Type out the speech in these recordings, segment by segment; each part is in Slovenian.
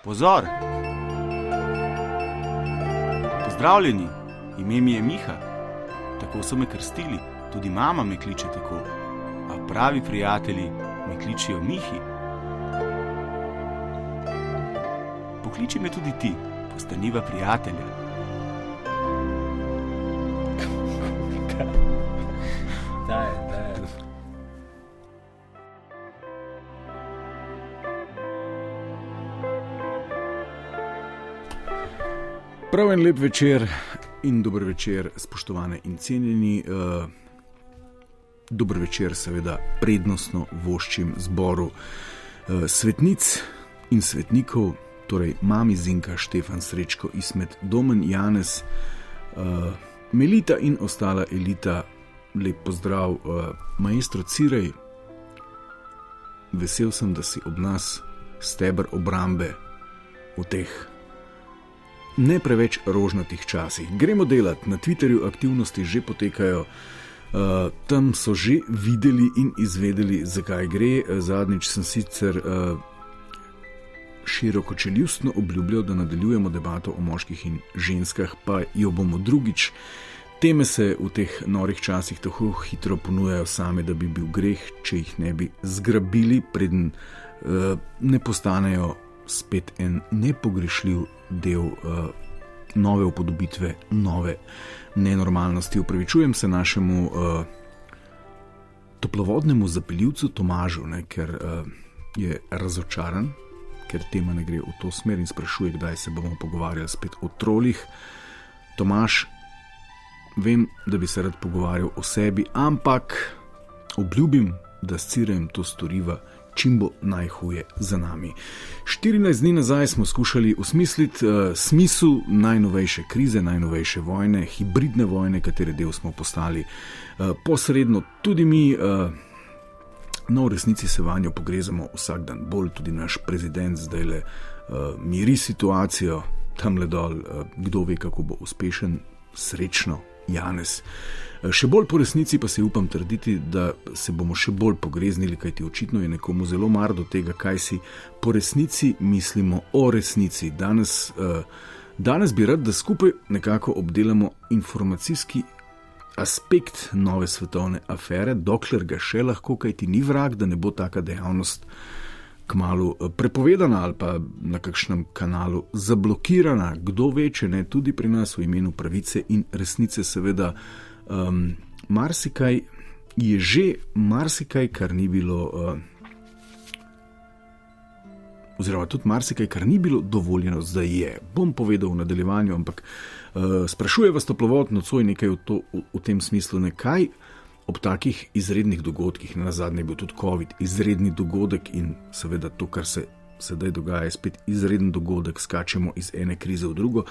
Pozor! Pozdravljeni, ime mi je Miha. Tako so me krstili, tudi mama me kliče tako. A pravi prijatelji me kličijo Mihi. Pokliči me tudi ti, postaniva prijatelja. Daj. Prav en lep večer in dober večer, spoštovane in cenjeni. Dober večer seveda prednostno voščim zboru svetnic in svetnikov, torej mami Zinka, Štefan, Srečko, Ismet, Domen, Janez, Melita in ostala elita. Lep pozdrav, maestro Cirej. Vesel sem, da si ob nas steber obrambe v teh ne preveč rožnatih časih. Gremo delati, na Twitterju aktivnosti že potekajo, tam so že videli in izvedeli, zakaj gre. Zadnjič sem sicer širokočeljustno obljubljal, da nadaljujemo debato o moških in ženskah, pa jo bomo drugič. Teme se v teh norih časih tako hitro ponujajo same, da bi bil greh, če jih ne bi zgrabili, preden ne postanejo spet en nepogrešljiv del nove upodobitve, nove nenormalnosti. Upravičujem se našemu toplovodnemu zapeljivcu Tomažu, ker je razočaran, ker tema ne gre v to smer in sprašuje, kdaj se bomo pogovarjali spet o trolih. Tomaž, vem, da bi se rad pogovarjal o sebi, ampak obljubim, da s Cirejem to storiva, čim bo najhuje za nami. 14 dni nazaj smo skušali osmisliti smisel najnovejše krize, najnovejše vojne, hibridne vojne, katere del smo postali posredno tudi mi. No, v resnici se vanjo pogrezamo vsak dan bolj, tudi naš prezident zdajle miri situacijo, tamle dol, kdo ve, kako bo uspešen, srečno, Janez. Še bolj po resnici pa se upam trditi, da se bomo še bolj pogreznili, kajti očitno je nekomu zelo mar do tega, kaj si po resnici mislimo o resnici. Danes bi rad, da skupaj nekako obdelamo informacijski aspekt nove svetovne afere, dokler ga še lahko, kajti ni vrag, da ne bo taka dejavnost kmalu prepovedana ali pa na kakšnem kanalu zablokirana. Kdo ve, če ne tudi pri nas v imenu pravice in resnice. Seveda marsikaj je že, marsikaj, kar ni bilo oziroma tudi marsikaj, kar ni bilo dovoljeno, zdaj je. Bom povedal v nadaljevanju, ampak sprašuje vas toplovod nocoj nekaj v tem smislu, nekaj ob takih izrednih dogodkih. Na zadnje je bil tudi COVID izredni dogodek in seveda to, kar se sedaj dogaja, je spet izreden dogodek, skačemo iz ene krize v drugo.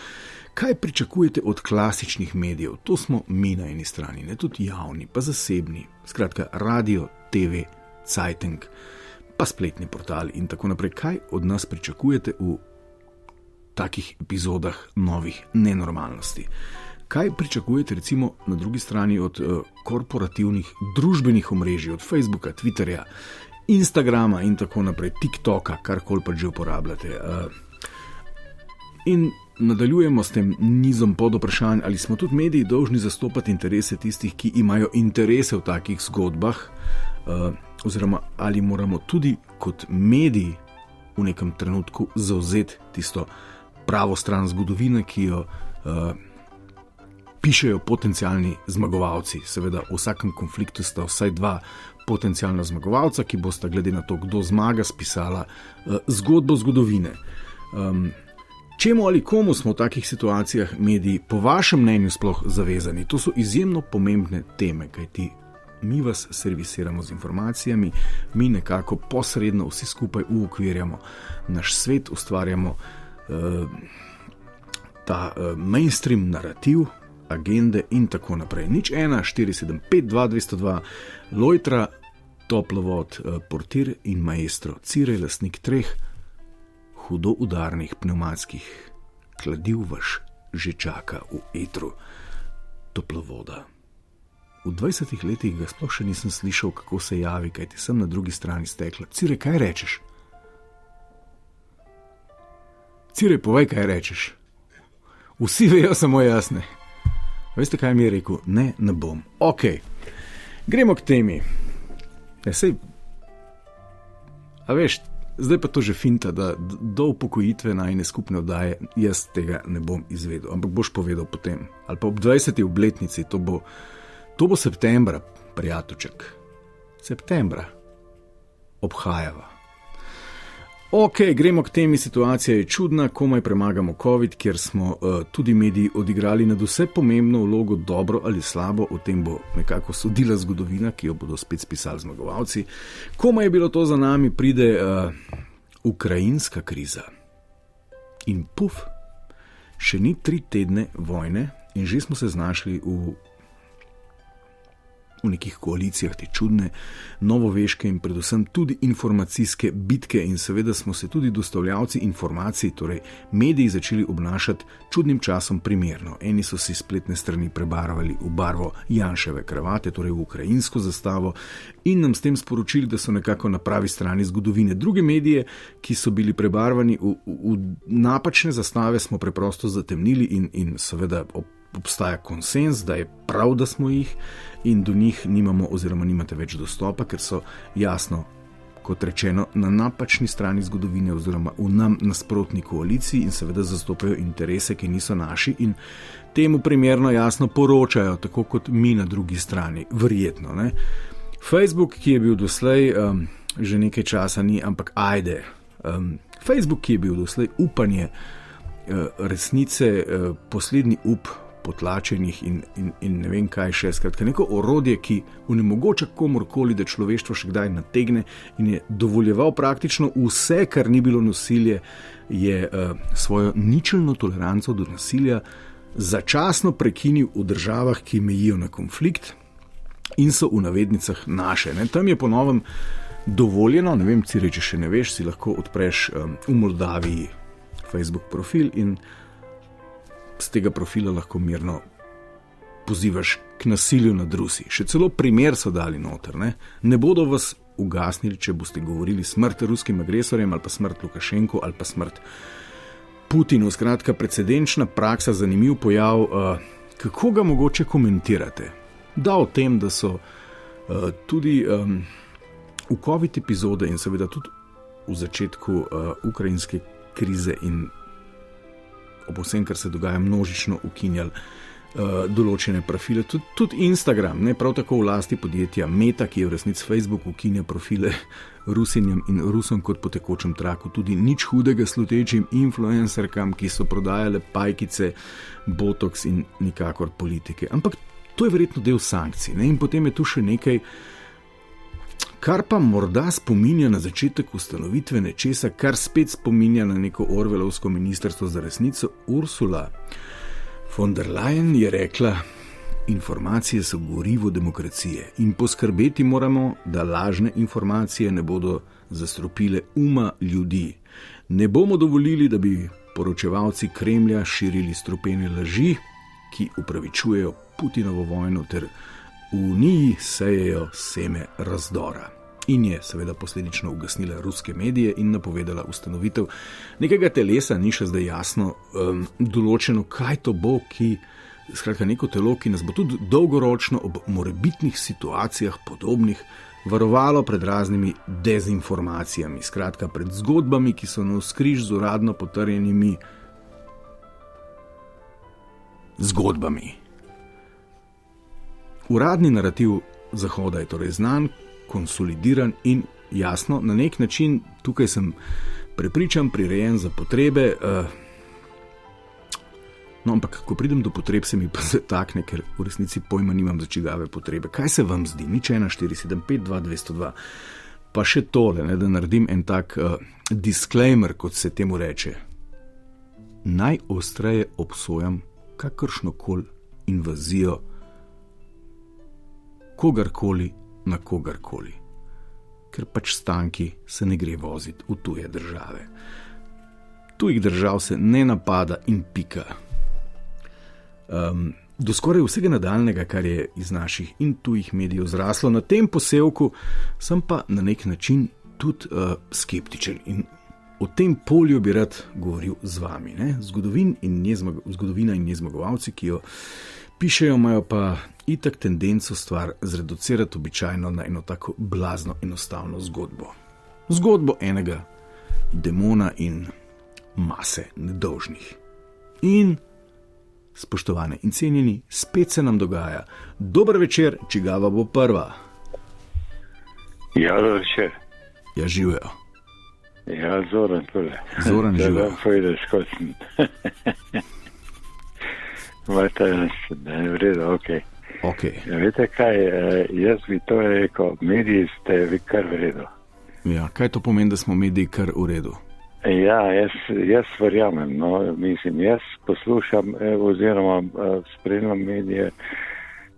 Kaj pričakujete od klasičnih medijev? To smo mi na eni strani, ne, tudi javni, pa zasebni, skratka radio, TV, Zeitung, pa spletni portal in tako naprej. Kaj od nas pričakujete v takih epizodah novih nenormalnosti? Kaj pričakujete recimo na drugi strani od korporativnih družbenih omrežij, od Facebooka, Twitterja, Instagrama in tako naprej, TikToka, karkoli pa že uporabljate? In nadaljujemo s tem nizom podvprašanj, ali smo tudi mediji dolžni zastopati interese tistih, ki imajo interese v takih zgodbah, oziroma ali moramo tudi kot mediji v nekem trenutku zavzeti tisto pravo stran zgodovine, ki jo pišejo potencialni zmagovalci. Seveda v vsakem konfliktu sta vsaj dva potencialna zmagovalca, ki bosta glede na to, kdo zmaga, spisala zgodbo zgodovine. Čemu ali komu smo v takih situacijah mediji po vašem mnenju sploh zavezani? To so izjemno pomembne teme, kajti mi vas servisiramo z informacijami, mi nekako posredno vsi skupaj uokvirjamo naš svet, ustvarjamo ta mainstream narativ, agende in tako naprej. 014752202, Lojtra, toplovod, portir in maestro Cirej, lastnik 3 hudo udarnih pnevmatskih kladiv, vaš že čaka v etru toplovoda. V 20 letih ga sploh še nisem slišal, kako se javi, kajti sem na drugi strani stekla. Cirej, kaj rečeš? Cirej, povej, kaj rečeš. Vsi vejo, samo jasne. Veste, kaj mi je rekel? Ne bom. Ok, gremo k temi. A veš, zdaj pa to že finta, da do upokojitve najne skupne oddaje jaz tega ne bom izvedel, ampak boš povedal potem. Ali pa ob 20. obletnici, to bo septembra, prijateljček. Septembra. Obhajava. Ok, gremo k temi. Situacija je čudna, komaj premagamo COVID, kjer smo tudi mediji odigrali nadvse pomembno vlogo, dobro ali slabo, o tem bo nekako sodila zgodovina, ki jo bodo spet spisali zmagovalci. Komaj je bilo to za nami, pride ukrajinska kriza. In puf, še ni 3 tedne vojne in že smo se znašli v nekih koalicijah te čudne, novoveške in predvsem tudi informacijske bitke in seveda smo se tudi dostavljavci informacij, torej mediji, začeli obnašati čudnim časom primerno. Eni so si spletne strani prebarvali v barvo Janševe kravate, torej v ukrajinsko zastavo in nam s tem sporočili, da so nekako na pravi strani zgodovine. Druge medije, ki so bili prebarvani v napačne zastave, smo preprosto zatemnili in seveda obstaja konsens, da je prav, da smo jih in do njih nimamo oziroma nimate več dostopa, ker so jasno, kot rečeno, na napačni strani zgodovine oziroma v nam nasprotni koaliciji in seveda zastopajo interese, ki niso naši in temu primerno jasno poročajo, tako kot mi na drugi strani, verjetno. Ne? Facebook, ki je bil doslej, že nekaj časa ni, ampak ajde. Facebook, ki je bil doslej upanje resnice, poslednji up potlačenih in ne vem kaj še, skratka neko orodje, ki onemogoča komorkoli, da človeštvo še kdaj nategne in je dovoljeval praktično vse, kar ni bilo nasilje, je svojo ničelno toleranco do nasilja začasno prekinil v državah, ki mejijo na konflikt in so v navednicah naše. Ne? Tam je po novem dovoljeno, ne vem, Cirej, če še ne veš, si lahko odpreš v Moldaviji Facebook profil in z tega profila lahko mirno pozivaš k nasilju nad Rusi. Še celo primer so dali noter. Ne bodo vas ugasnili, če boste govorili smrt ruskim agresorjem ali pa smrt Lukašenku ali pa smrt Putinu. Skratka, precedenčna praksa, zanimiv pojav. Kako ga mogoče komentirate? Da o tem, da so tudi v COVID epizode in seveda tudi v začetku ukrajinske krize in ob vsem, kar se dogaja, množično ukinjali določene profile. Tudi Instagram, ne, prav tako v lasti podjetja Meta, ki je v resnici Facebook, ukinja profile Rusinjem in Rusom kot po tekočem traku. Tudi nič hudega slutečim influencerkam, ki so prodajale pajkice, botoks in nikakor politike. Ampak to je verjetno del sankcij. Ne? In potem je tu še nekaj, kar pa morda spominja na začetek ustanovitve nečesa, kar spet spominja na neko Orwellovsko ministrstvo za resnico. Ursula von der Leyen je rekla, informacije so gorivo demokracije in poskrbeti moramo, da lažne informacije ne bodo zastrupile uma ljudi. Ne bomo dovolili, da bi poročevalci Kremlja širili strupene laži, ki upravičujejo Putinovo vojno ter v Uniji sejejo seme razdora. In je seveda posledično ugasnila ruske medije in napovedala ustanovitev nekega telesa, ni še zdaj jasno določeno, kaj to bo, skratka neko telo, ki nas bo tudi dolgoročno ob morebitnih situacijah podobnih varovalo pred raznimi dezinformacijami, skratka pred zgodbami, ki so navzkriž z uradno potrjenimi zgodbami. Uradni narativ Zahoda je torej znan, konsolidiran in jasno, na nek način tukaj sem prepričan, prirejen za potrebe, no ampak ko pridem do potreb, se mi pa zatakne, ker v resnici pojma nimam za čigave potrebe. Kaj se vam zdi? Nič 1 475 202. Pa še tole, da naredim en tak disclaimer, kot se temu reče. Najostreje obsojam kakršnokoli invazijo kogarkoli na kogarkoli, ker pač s tanki se ne gre voziti v tuje države. Tujih držav se ne napada in pika. Do skoraj vsega nadaljnega, kar je iz naših in tujih medijev zraslo na tem posevku, sem pa na nek način tudi skeptičen in o tem polju bi rad govoril z vami. Ne? Zgodovina in nezmagovalci, ki jo pišejo, imajo pa itak tendenco stvar zreducirati običajno na eno tako blazno enostavno zgodbo. Zgodbo enega demona in mase nedolžnih. In, spoštovane in cenjeni, spet se nam dogaja. Dober večer, čigava bo prva? Ja, večer. Ja, živijo. Ja, Zoran tole. Zoran živijo. Da vam povedeš, kot sem. Vajta, ne, v redu, okej. Okay. Ja, veste kaj, jaz bi to rekel, mediji ste vi kar v redu. Ja, kaj to pomeni, da smo mediji kar v redu? Ja, jaz verjamem, no, mislim, jaz poslušam oziroma spremljam medije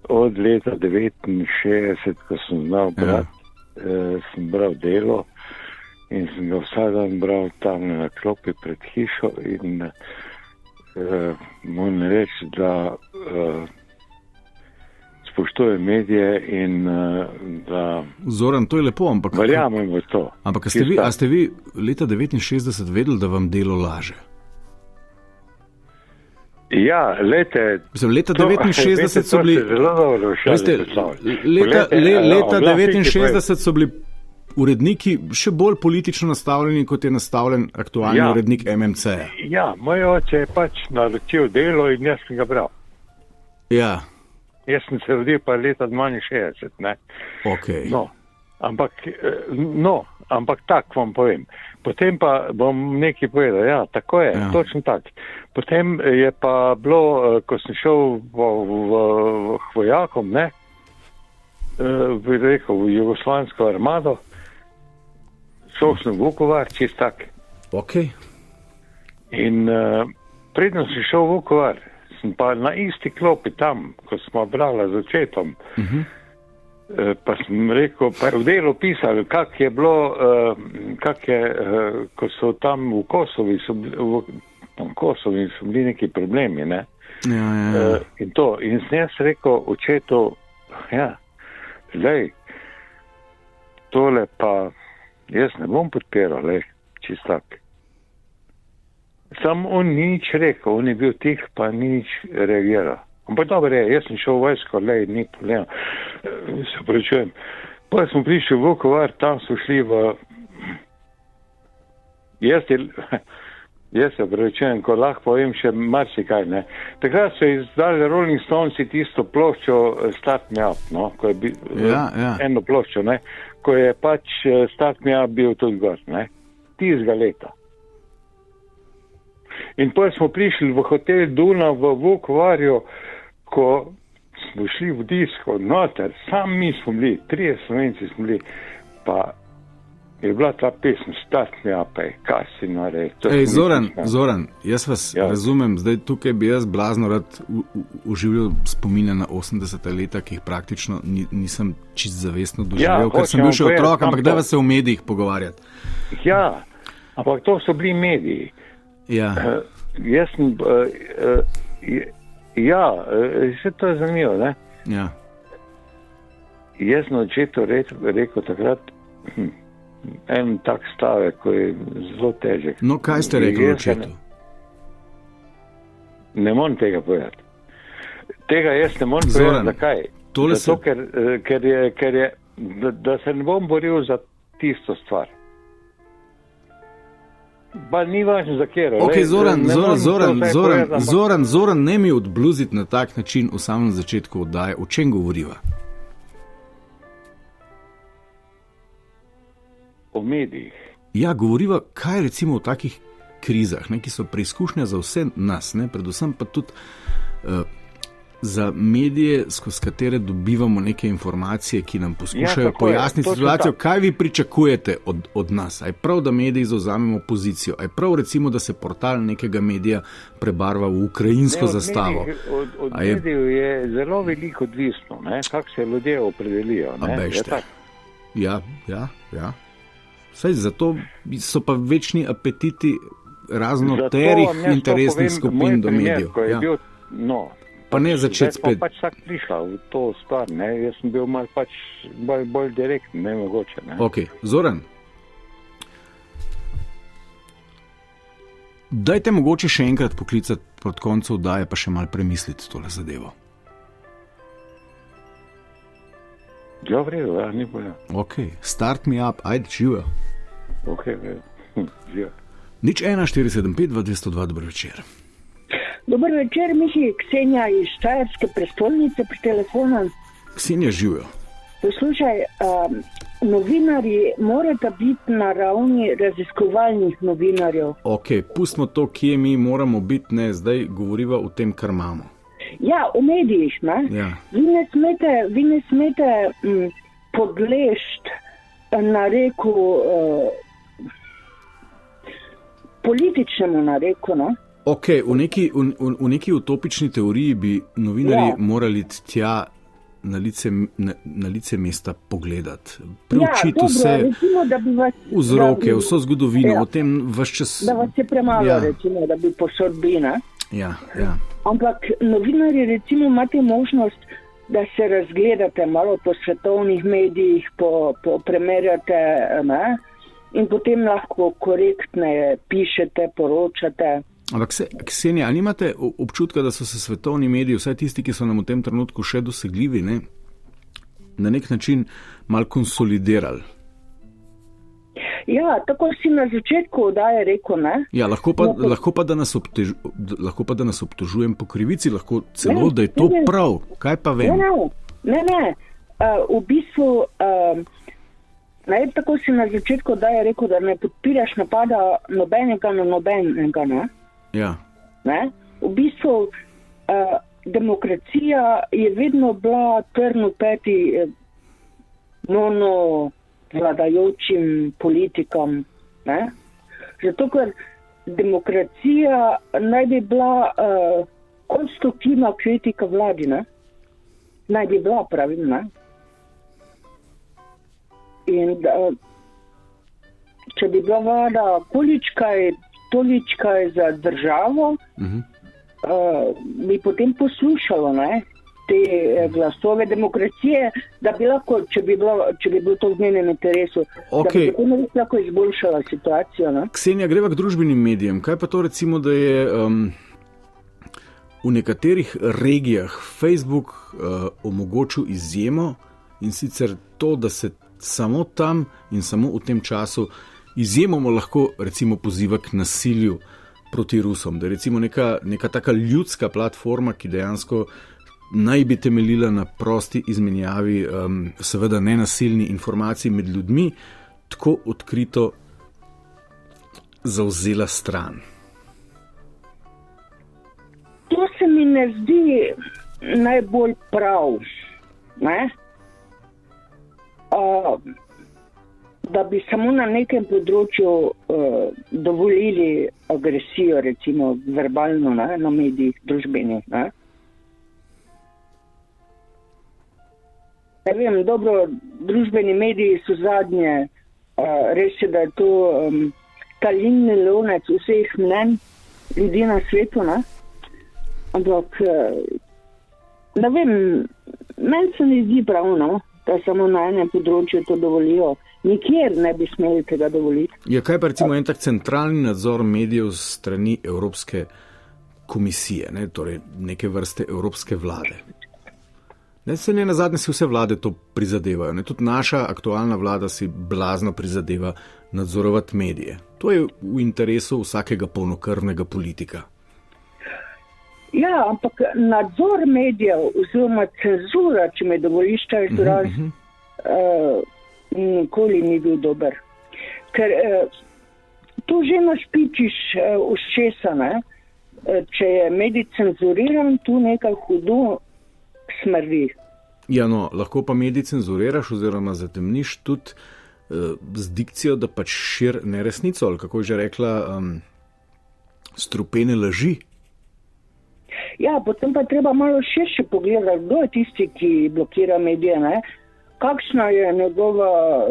od leta 69, ko sem znal brati, sem bral Delo in sem ga vsak dan bral tam na klopi pred hišo in moram reči, da spoštujem medije in da... Zoran, to je lepo, ampak... Verjamem v to. Ampak a ste vi leta 69 vedeli, da vam Delo laže? Ja, leta 69 so bili... Veste, leta 69 so bili uredniki še bolj politično nastavljeni, kot je nastavljen aktualni urednik MMC. Ja, moj oče je pač naročil Delo in jaz sem ga bral. Ja. Jaz sem se rodil pa leta 62, ne. Okay. Ampak tak vam povem. Potem pa bom nekaj povedal, ja, tako je, točno tak. Potem je pa bilo, ko sem šel v vojakom, ne, bi rekel, v Jugoslavijsko armado, šel sem v Vukovar, čist tak. Ok. In predno sem šel v Vukovar, sem pa na isti klopi tam, ko smo brali z očetom, pa sem rekel, pa je v Delu pisali, kak je bilo, ko so tam v Kosovi, so bili neki problemi, ne? Ja. In to, in sem jaz rekel očetu, ja, zdaj, tole pa, jaz ne bom podpiral, čist tak. Sam on ni nič rekel, on je bil tih, pa ni nič reagiral. Ampak dobro je, jaz sem šel v vojsko, ni problema. Se pravičujem. Pa smo prišli v Vukovar, tam so šli v... Jaz se pravičujem, ko lahko povem še marsikaj, ne. Takrat so izdali Rolling Stonesi tisto ploščo Start Me Up, no, ko je eno ploščo, ne, ko je pač Start Me Up bil tudi gor, ne, tistega leta. In potem smo prišli v hotel Duna v Vukovarju, ko smo šli v disko noter, sam mi smo bili, 3 Slovenci smo bili, pa je bila ta pesem Start Me Up, kaj si naredil. Ej, Zoran, jaz vas razumem, zdaj tukaj bi jaz blazno rad oživljal spomine na 80. leta, ki jih praktično nisem čist zavestno doživel, ker sem bil še otrok, ampak da vas se v medijih pogovarjati. Ja, ampak to so bili mediji. Ja. Jaz sem, vse to je zanimivo, ne? Ja. Jaz sem očetu rekel takrat, en tak stavek, ko je zelo težek. No, kaj ste rekli očetu? Ne morem tega povedati. Tega jaz ne morem povedati, zakaj. Zato, ker je, da se ne bom boril za tisto stvar. Pa ni važno za kjero. Ok, Zoran, ne mi odbluziti na tak način v samem začetku oddaje. O čem govoriva? O medijih. Ja, govoriva, kaj recimo v takih krizah, ne, ki so preizkušnja za vse nas, ne, predvsem pa tudi za medije, skozi katere dobivamo neke informacije, ki nam poskušajo pojasniti situacijo. Kaj vi pričakujete od nas? A je prav, da mediji zavzamemo pozicijo? A je prav, recimo, da se portal nekega medija prebarva v ukrajinsko zastavo? Od medijev je zelo veliko odvisno, kako se ljudje opredelijo. Ja. Saj zato so pa večni apetiti raznoterih interesnih skupin do medijev. Pa ne začeti spet. Pa pač tak prišla v to stvar, ne, jaz sem bil malo pač bolj direktno, ne mogoče, ne. Ok, Zoran, Dajte mogoče še enkrat poklicati pod koncu oddaje, pa še malo premisliti tole zadevo. Ja, v redu, ja, ni boja. Ok, start me up, ajde, živijo. Ok, živijo. 01475 202, večer. Dober večer, Mihi, Ksenija iz Štajerske prestolnice pri telefonu. Ksenija, živijo. Poslušaj, novinarji morata biti na ravni raziskovalnih novinarjev. Ok, pustimo to, kje mi moramo biti, ne, zdaj govoriva o tem, kar imamo. Ja, v medijih, ne? Ja. Vi ne smete podlešt nareku, političnemu nareku, ne? Ok, v neki utopični teoriji bi novinarji morali tja na lice mesta pogledati, preučiti vse vzroke, vso zgodovino, o tem vaš čas. Da vas je premalo, recimo, da bi pošodbi, ne? Ja. Ampak novinarji, recimo, imate možnost, da se razgledate malo po svetovnih medijih, premerjate, ne? In potem lahko korektne pišete, poročate. Ampak Ksenija, ali imate občutka, da so se svetovni mediji, vsaj tisti, ki so nam v tem trenutku še dosegljivi, ne, na nek način malo konsolidirali? Ja, tako si na začetku oddaje rekel, ne? Ja, lahko pa, da nas obtožujem po krivici, lahko celo, da je to prav. Kaj pa vem? Ne. V bistvu, tako si na začetku oddaje rekel, da ne podpiraš napada nobenega na nobenega, ne? Ja. Ne? V bistvu demokracija je vedno bila trn v peti vladajočim politikam. Ne? Zato, ker demokracija naj bi bila konstruktivna kritika vladi. Ne? Naj bi bila, pravim. Ne? In če bi bila vlada toličkaj za državo, bi potem poslušalo, ne, te glasove demokracije, da bi lahko, če bi bilo to v njenem interesu, da bi potem lahko izboljšala situacijo. Ne. Ksenija, greva k družbenim medijem. Kaj pa to recimo, da je v nekaterih regijah Facebook omogočil izjemo, in sicer to, da se samo tam in samo v tem času izjemoma lahko recimo poziva k nasilju proti Rusom, da je recimo neka taka ljudska platforma, ki dejansko naj bi temeljila na prosti izmenjavi, seveda nenasilni informacij med ljudmi, tako odkrito zavzela stran. To se mi ne zdi najbolj prav, ne? Da bi samo na nekem področju dovolili agresijo, recimo verbalno, ne, na medijih, družbenih. Ne vem, dobro, družbeni mediji so zadnje, res je, da je to talilni lonec vseh mnenj ljudi na svetu, ne? Ampak ne vem, meni se ne zdi pravno, da samo na enem področju to dovolijo. Nikjer ne bi smeli tega dovoliti. Ja, kaj pa recimo en tak centralni nadzor medijev strani Evropske komisije, ne? Torej neke vrste evropske vlade? Ne, se ne nazadnje si vse vlade to prizadevajo. Ne? Tudi naša aktualna vlada si blazno prizadeva nadzorovati medije. To je v interesu vsakega polnokrvnega politika. Ja, ampak nadzor medijev oziroma cenzura, če me dovoliš ta izraz, nikoli ni bil dober. Ker tu že našpičiš uščesa, ne? Če je medij cenzuriran, tu nekaj hudo smrdi. Ja, no, lahko pa medij cenzuriraš oziroma zatemniš tudi z dikcijo, da pač šir neresnico, ali kako je že rekla, strupene laži. Ja, potem pa treba malo širše pogledati, kdo je tisti, ki blokira medije, ne? Kakšna je njegova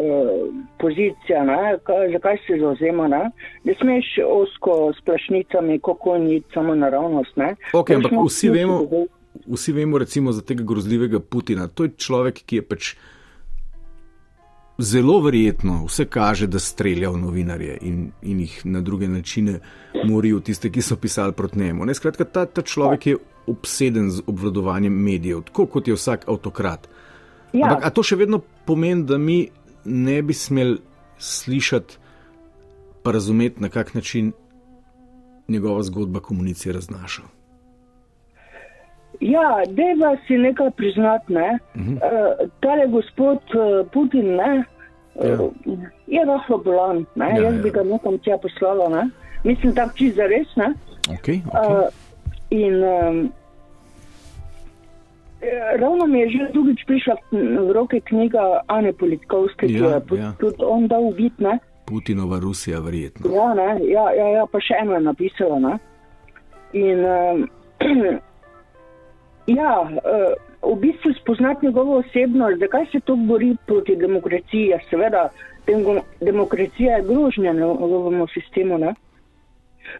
pozicija, ne? Zakaj se zauzema, ne? Ne smeš osko s plašnicami, kako ni samo naravnost, ne? Ok, ampak vsi vemo recimo za tega grozljivega Putina. To je človek, ki je pač zelo verjetno vse kaže, da strelja v novinarje in jih na druge načine morijo tiste, ki so pisali proti njemu. Skratka, ta človek je obseden z obvladovanjem medijev, tako kot je vsak avtokrat. Ja. Ampak a to še vedno pomeni, da mi ne bi smeli slišati pa razumeti, na kak način njegova zgodba komunicira z našo? Ja, dejva si nekaj priznati, ne. Tale gospod Putin, ne, je rahlo bolan, ne. Jaz bi ga nekam tja poslala, ne. Mislim, tak čisto zares, ne. Okay. In ravno mi je že drugič prišla v roke knjiga Ane Politkovske, ki je tudi on dal vid, ne. Putinova Rusija, verjetno. Ja, ne, ja, pa še eno je napisala, ne. In v bistvu spoznati njegovo osebnost, zakaj se to bori proti demokraciji. Seveda, demokracija je grožnja njegovemu sistemu, ne.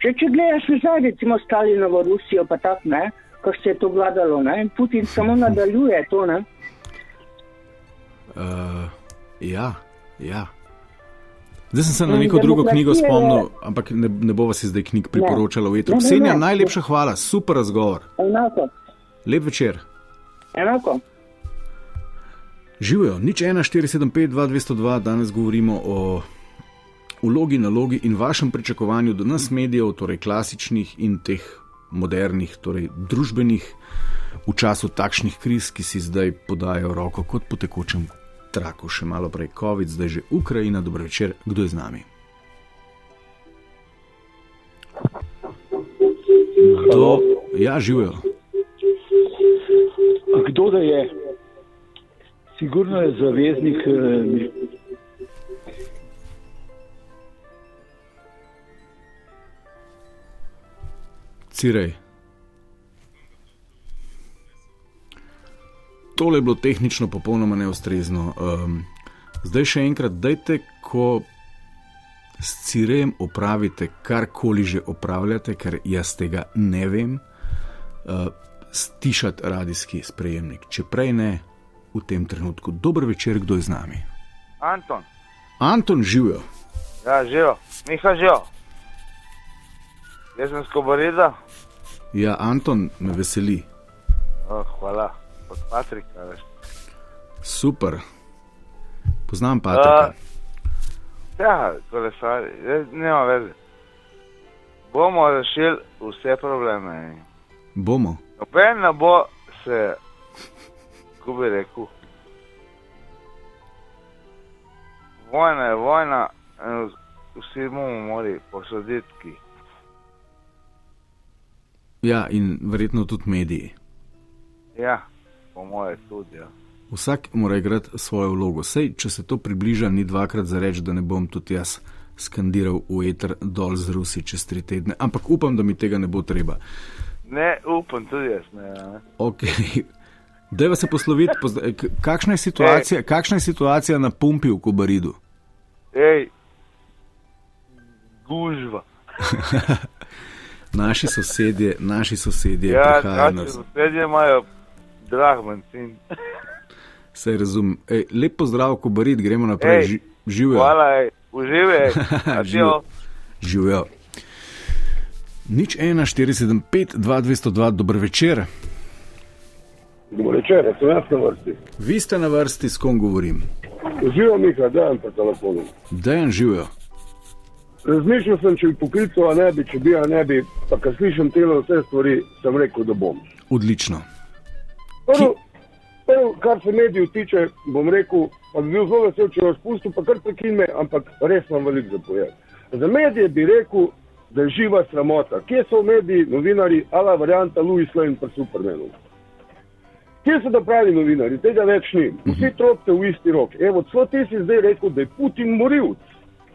Že če gledaš nazaj, recimo Stalinovo Rusijo, pa tak, ne, kako se je to vladalo, ne, in Putin samo nadaljuje to, ne. Ja. Zdaj sem se na neko drugo knjigo spomnil, ampak ne bova si zdaj knjig priporočala v etru. Ksenija, najlepša hvala, super razgovor. Enako. Lep večer. Enako. Živijo, 01475 2202, danes govorimo o vlogi, nalogi in vašem pričakovanju do nas medijev, torej klasičnih in teh modernih, torej družbenih, v času takšnih kriz, ki si zdaj podajo roko kot po tekočem traku. Še malo prej COVID, zdaj že Ukrajina. Dober večer, kdo je z nami? Ja, živijo. Kdo da je? Sigurno je zaveznik. Cirej. Tole je bilo tehnično popolnoma neustrezno. Zdaj še enkrat, dajte, ko s Cirejem opravite karkoli že opravljate, ker jaz tega ne vem, stišati radijski sprejemnik. Če prej ne, v tem trenutku. Dober večer, kdo je z nami? Anton. Anton, živijo. Ja, živijo. Miha, živijo. Jaz sem s Kobarida. Ja, Anton, me veseli. Hvala. Od Patrika, veš. Super. Poznam Patrika. Ja, kolesari, nema veze. Bomo rešili vse probleme. Bomo. Noben ne bo se, ko bi rekel, vojna je vojna, vsi bomo morali posoditi. Ja, in verjetno tudi mediji. Ja, po moje tudi, ja. Vsak mora igrati svojo vlogo. Sej, če se to približa, ni dvakrat za reč, da ne bom tudi jaz skandiral v eter dol z Rusi čez 3 tedne. Ampak upam, da mi tega ne bo treba. Ne, upam tudi jaz, ne. Ok. Dajva se posloviti. Kakšna je situacija na pumpi v Kobaridu? Ej, gužva. Naši sosedje ja, prihajajo. Naši sosedje imajo drag benzin. Sej razumem. Ej, lep pozdrav, Kobarid, gremo naprej. Živijo. Hvala, uživaj. Živijo. 01475 2202, dober večer. Dober večer, sem jaz na vrsti. Vi ste na vrsti, s kom govorim? Živijo, Miha, Dejan pa telefonom. Dejan, živijo. Razmišljal sem, če bi poklical, a ne bi, če bi, a ne bi, pa kad slišam tele vse stvari, sem rekel, da bom. Odlično. Prvo, kar se medijev tiče, bom rekel, pa bi bil zelo vesel, če vas pustil, pa kar prekin me, ampak res imam veliko za povedati. Za medije bi rekel, da je živa sramota. Kje so mediji, novinari, ala varianta Louis Lane pa Supermanu? Kje so da pravi novinari? Tega več ni. Vsi tropte v isti rok. Evo, celo ti si zdaj rekel, da je Putin morilc,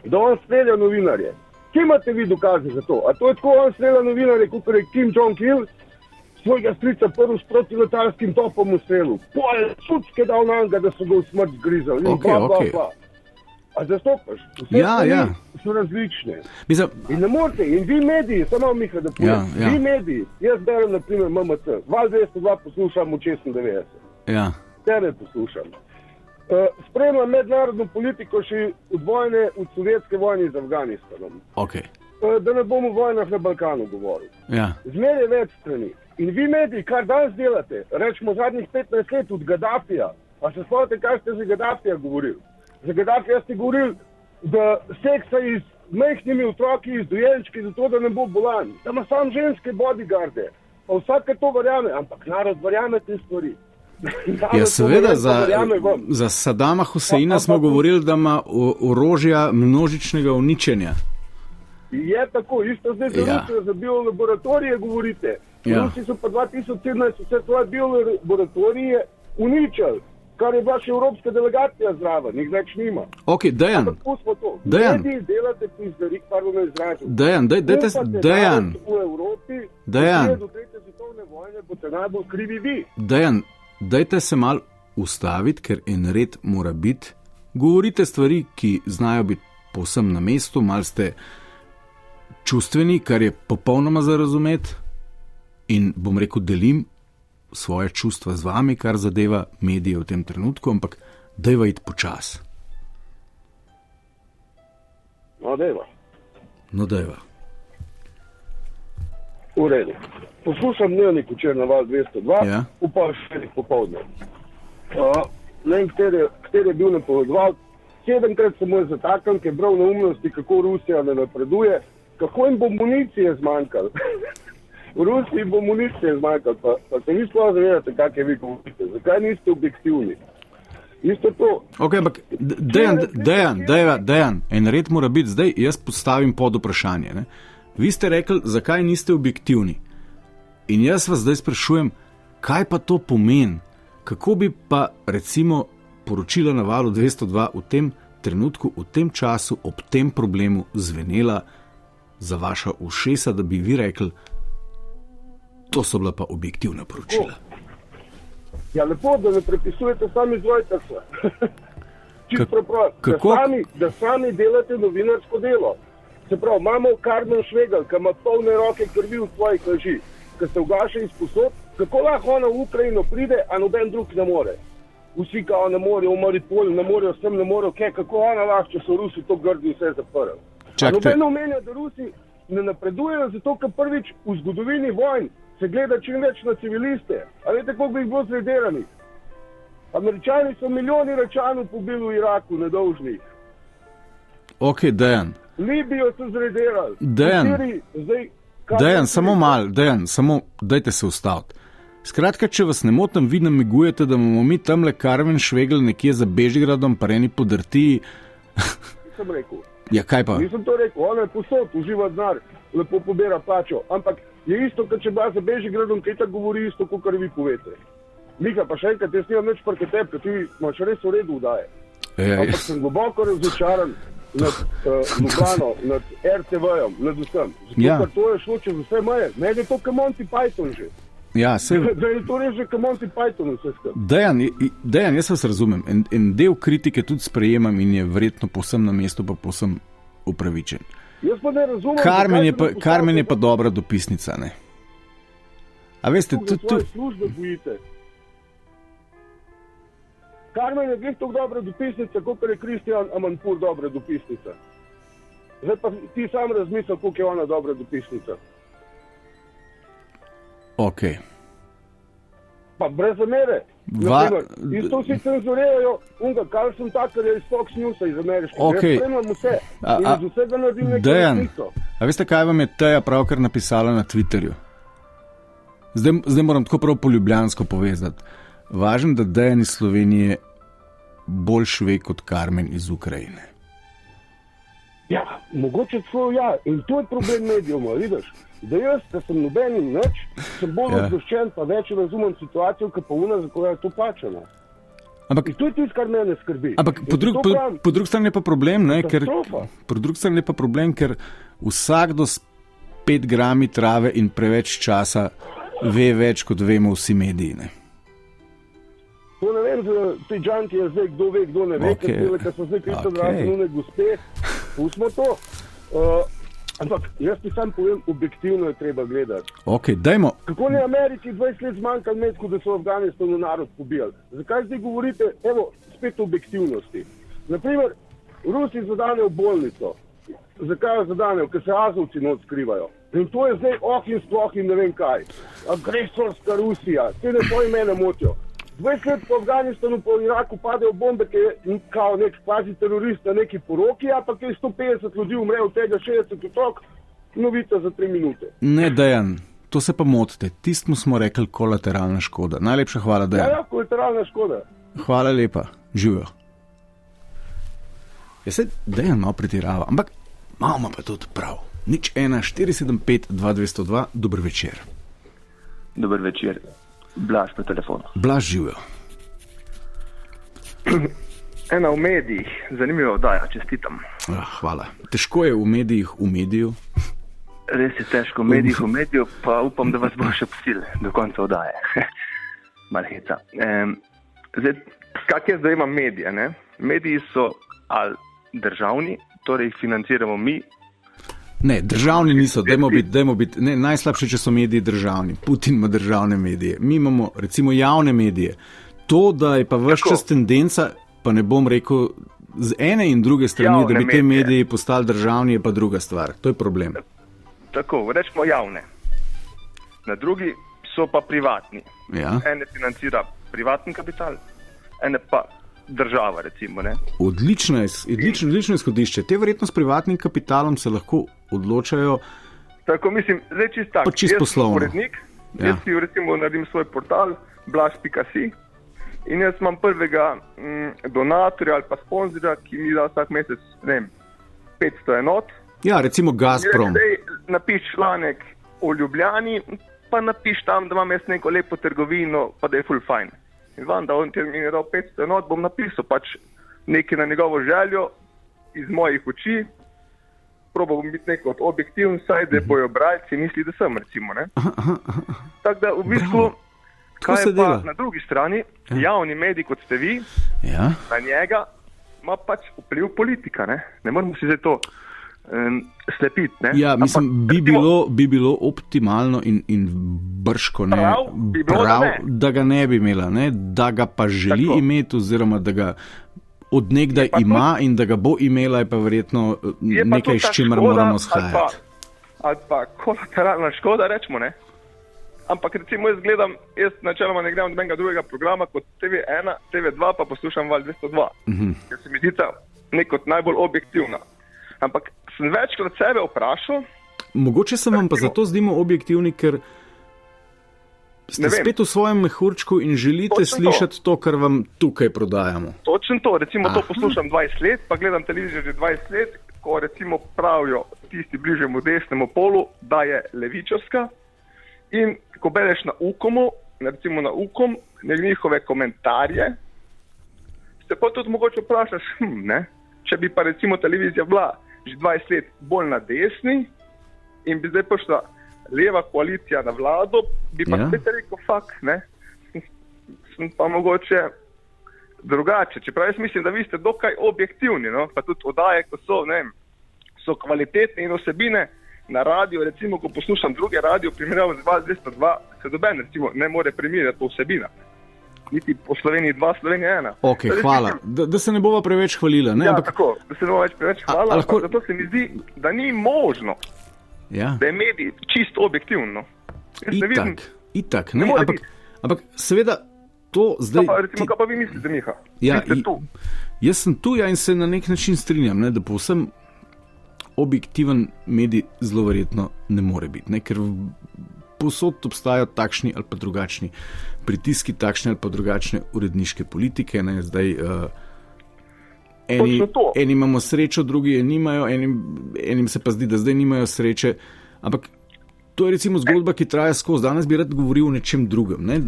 da on strelja novinarje. Kje imate vi dokaze za to? A to je tako, on strelja novinarje, kot je Kim Jong-il, svojega strica prvi s protiletalskim topom v strelu. Poje sudske dal na njega, da so ga v smrt zgrizali. Okay. A zastopaš? Ja. So različne. Mislim... In ne morete, in vi mediji, samo Miha, da povem, vi mediji, jaz berem na primer MMC, Val 202 poslušam v 96. Ja. Tebe poslušam. Spremljam mednarodno politiko še od vojne, od sovjetske vojne z Afganistanom. Okay. Da ne bom o vojnah na Balkanu govoril. Ja. Zmer je več strani. In vi mediji, kar danes delate, rečemo zadnjih 15 let od Gaddafija, pa se spomnite, kaj ste za Gaddafija govorili? Za Gaddafija ste govorili, da seksa z majhnimi otroki, z dojenčki, zato da ne bo bolan. Da ima sam ženske bodyguarde. Pa vsake to verjame, ampak narod verjame te stvari. Ja, seveda, za Sadama Huseina smo govorili, da ima orožja množičnega uničenja. Je tako, isto zdaj za Rusijo, za biolaboratorije govorite. Rusi so pa 2017 vse svoje biolaboratorije uničili, kar je bila še evropska delegacija zraven, njih več nima. Ok, Dejan. Ampak pustimo to. Dejan. Mediji delate pizdarik, pardon na izražu. Dejan, Dejan. V Evropi, Dejan. do 3. svetovne vojne boste najbolj krivi vi. Dejan, dajte se mal ustaviti, ker en red mora biti. Govorite stvari, ki znajo biti povsem na mestu, mal ste čustveni, kar je popolnoma za razumeti. In bom rekel, delim svoje čustva z vami, kar zadeva medije v tem trenutku, ampak dajva iti počas. No, dajva. No, dajva. V redu. Poslušam dnevnik včeraj na Val 202, Ja. v pol 4 popoldne. Ne vem, kateri je bil napovedoval. 7-krat se mu je zataknil, ker je bral neumnosti, kako Rusija ne napreduje, kako jim bo municije zmanjkalo. V Rusiji bo municije zmanjkalo, pa se vi sploh zavedate, kak je vi govorite. Zakaj niste objektivni? Isto to. Ok, ampak Dejan, en red mora biti. Zdaj jaz postavim pod vprašanje. Ne? Vi ste rekli, zakaj niste objektivni. In jaz vas zdaj sprašujem, kaj pa to pomeni? Kako bi pa recimo poročila na Valu 202 v tem trenutku, v tem času, ob tem problemu zvenela za vaša ušesa, da bi vi rekli, to so bila pa objektivna poročila. Ja, lepo, da ne prepisujete sami z Reutersa. Čisto preprosto. Da sami delate novinarsko delo. Se pravi, imamo Carmen Švegal, ki ima polne roke krvi v svojih laži, ki se ugaša izposod, kako lahko ona v Ukrajino pride, a noben drug ne more. Vsi kao ne morejo, v Maripol ne morejo, sem ne morejo, kako ona lahko, če so Rusi to grdi vse zaprli. Noben omenja, da Rusi ne napredujejo, zato ker prvič v zgodovini vojn se gleda čim več na civiliste. A veste, koliko bi jih bilo zrederanih? Američani so milijoni Iračanov pobili v Iraku, nedolžnih. Ok, Dejan. Libijo so zrederali. Dejan, samo mal, Dejan, samo dajte se ustaviti. Skratka, če vas ne motim, vi namigujete, da imamo mi tamle Carmen Švegel nekje za Bežigradom, pa eni podrtiji. Nisem rekel. Ja, kaj pa? Nisem to rekel, ona je posod, uživa denar, lepo pobira plačo, ampak je isto, kot če bila za Bežigradom, kaj ta govori isto, kot kar vi povete. Mika, pa še enkrat, jaz nimam nič proti tebi, ker ti imaš res v redu vdaje. Ampak sem globoko razočaran nad Ljubljano, nad RTV-jem, nad vsem. Zato, ker to je šlo čez vse meje. Ne je to kot Monty Python že. Ja, da je to res že kot Monty Python vse skupaj. Dejan, jaz vas razumem. En del kritike tudi sprejemam in je verjetno povsem na mestu, pa povsem upravičen. Jaz pa ne razumem. Karmen je pa dobra dopisnica, ne? A veste, tudi svoje službe bojite. Karmen je glih tako dobra dopisnica, kot je Kristjan Amanpour dobra dopisnica. Zdaj pa ti sam razmisel, koliko je ona dobra dopisnica. Ok. Pa brez zamere. Isto vsi cenzurirajo, Carlson Tucker je iz Fox Newsa, iz ameriškega. Okay. Jaz spremljam vse. In iz vsega naredim nekaj resnico. A veste, kaj vam je Teja pravkar napisala na Twitterju? Zdaj moram tako prav poljubljansko povezati. Važno, da Dejan iz Slovenije boljš ve kot Carmen iz Ukrajine. Ja, mogoče celo ja. In to je problem medijoma, vidiš? Da jaz, da sem noben in nič, sem bolj odgoščen, pa več razumem situacijo, kot pa una, za ko je to plačano. In to je tisto, kar mene skrbi. Ampak po drugi strani je pa problem, ne, ker vsakdo s 5 grami trave in preveč časa ve več, kot vemo vsi mediji, ne. To ne vem, za te džanki je zdaj, kdo ve, kdo ne ve, ker so zdaj 500 razne gospe. Pustimo to. Ampak jaz ti sam povem, objektivno je treba gledati. Ok, dajmo. Kako ne Ameriki 20 let zmanjkalo metku, da so v Afganistanu narod pobijali? Zakaj zdaj govorite, evo, spet o objektivnosti? Naprimer, Rusi zadanejo bolnico. Zakaj jo zadanejo? Ker se Azovci not skrivajo. In to je zdaj in sploh in ne vem kaj. Agresorska Rusija, te ne svoji mene motijo. 20 let po Afganistanu, po Iraku padejo bombe, ki je kao nek kvazi terorist na neki poroki, a pa kaj 150 ljudi umre, od tega 60 otrok, novica za 3 minute. Ne, Dejan, to se pa motite. Tistmu smo rekli kolateralna škoda. Najlepša hvala, Dejan. Ja, kolateralna škoda. Hvala lepa, živijo. Jaz se Dejan malo pretirava, ampak malo ima pa tudi prav. 01475 dober večer. Dober večer. Blaž po telefonu. Blaž, živijo. Ena v medijih, zanimivo oddaja, čestitam. Hvala. Težko je v medijih v mediju. Res je težko v mediju, pa upam, da vas bo še posil do konca oddaje. Malheca. Zdaj, kak jaz zdaj imam medije, ne? Mediji so ali državni, torej jih financiramo mi. Ne, državni niso, dajmo biti, ne, najslabše, če so mediji državni. Putin ima državne medije. Mi imamo, recimo, javne medije. To, da je pa vaš čas tendenca, pa ne bom rekel, z ene in druge strani, javne da bi te mediji postali državni, je pa druga stvar. To je problem. Tako, rečemo javne. Na drugi so pa privatni. Ja. Ene financira privatni kapital, ene pa država, recimo. Ne? Odlično izhodišče. Te verjetno s privatnim kapitalom se lahko odločajo. Tako mislim, zdaj čist tako. Čist poslovno. Urednik, jaz si recimo naredim svoj portal blaž.si in jaz imam prvega donatorja ali pa sponzorja, ki mi da vsak mesec, ne vem, 500 enot. Ja, recimo Gazprom. Zdaj napiš članek o Ljubljani, pa napiš tam, da imam jaz neko lepo trgovino, pa da je full fine. In vam, da on ti mi je dal 500 enot, bom napisal pač nekaj na njegovo željo iz mojih oči, probal bom biti neko objektivn, saj da bojo bralci misli, da sem, recimo. Tako da v bistvu, kaj je pa na drugi strani, javni medij, kot ste vi, na njega ima pač vpliv politika, ne moramo si zdaj to slepiti. Ja, mislim, bi bilo optimalno in brško ne, prav, da ga ne bi imela, ne, da ga pa želi imeti, oziroma da ga odnegdaj ima in da ga bo imela, je pa verjetno nekaj, s čimer moramo shajati. Ali pa kolateralna škoda, rečemo, ne. Ampak recimo jaz gledam, jaz načeloma ne gledam nobenega drugega programa kot TV1, TV2, pa poslušam Val 202, ker se mi zdi ta nekot najbolj objektivna. Ampak sem večkrat sebe vprašal. Mogoče se vam pa zato zdimo objektivni, ker ste spet v svojem mehurčku in želite slišati to, kar vam tukaj prodajamo. Točno to, recimo to poslušam 20 let, pa gledam televizijo že 20 let, ko recimo pravijo tisti bližjemu desnemu polu, da je levičarska. In ko bereš na Ukomu, recimo na Ukom, njihove komentarje, se pa tudi mogoče vprašaš, ne, če bi pa recimo televizija bila že 20 let bolj na desni in bi zdaj prišla leva koalicija na vlado, bi pa spet rekel, ne, sem pa mogoče drugače. Čeprav jaz mislim, da vi ste dokaj objektivni, no, pa tudi oddaje, ko so, ne vem, so kvalitetne in osebine na radio, recimo, ko poslušam druge radio, primerjavo z Val 202, se doben, recimo, ne more primerjati po vsebina. Niti po Sloveniji 2, Sloveniji 1. Ok, hvala. Da se ne bova preveč hvalila. Ne? Ja, tako, da se ne bova več preveč hvala, lahko... zato se mi zdi, da ni možno, da je medij čisto objektivno. Itak, ne? Ampak seveda to zdaj... Kaj pa vi mislite, Miha? Ja, jaz sem tu in se na nek način strinjam, ne, da povsem objektiven medij zelo verjetno ne more biti, ne, ker povsod obstajajo takšni ali pa drugačni pritiski, takšne ali pa drugačne uredniške politike. Ne, zdaj, eni imamo srečo, drugi je nimajo, enim se pa zdi, da zdaj nimajo sreče, ampak to je recimo zgodba, ki traja skozi. Danes bi rad govoril o nečem drugem. Ne.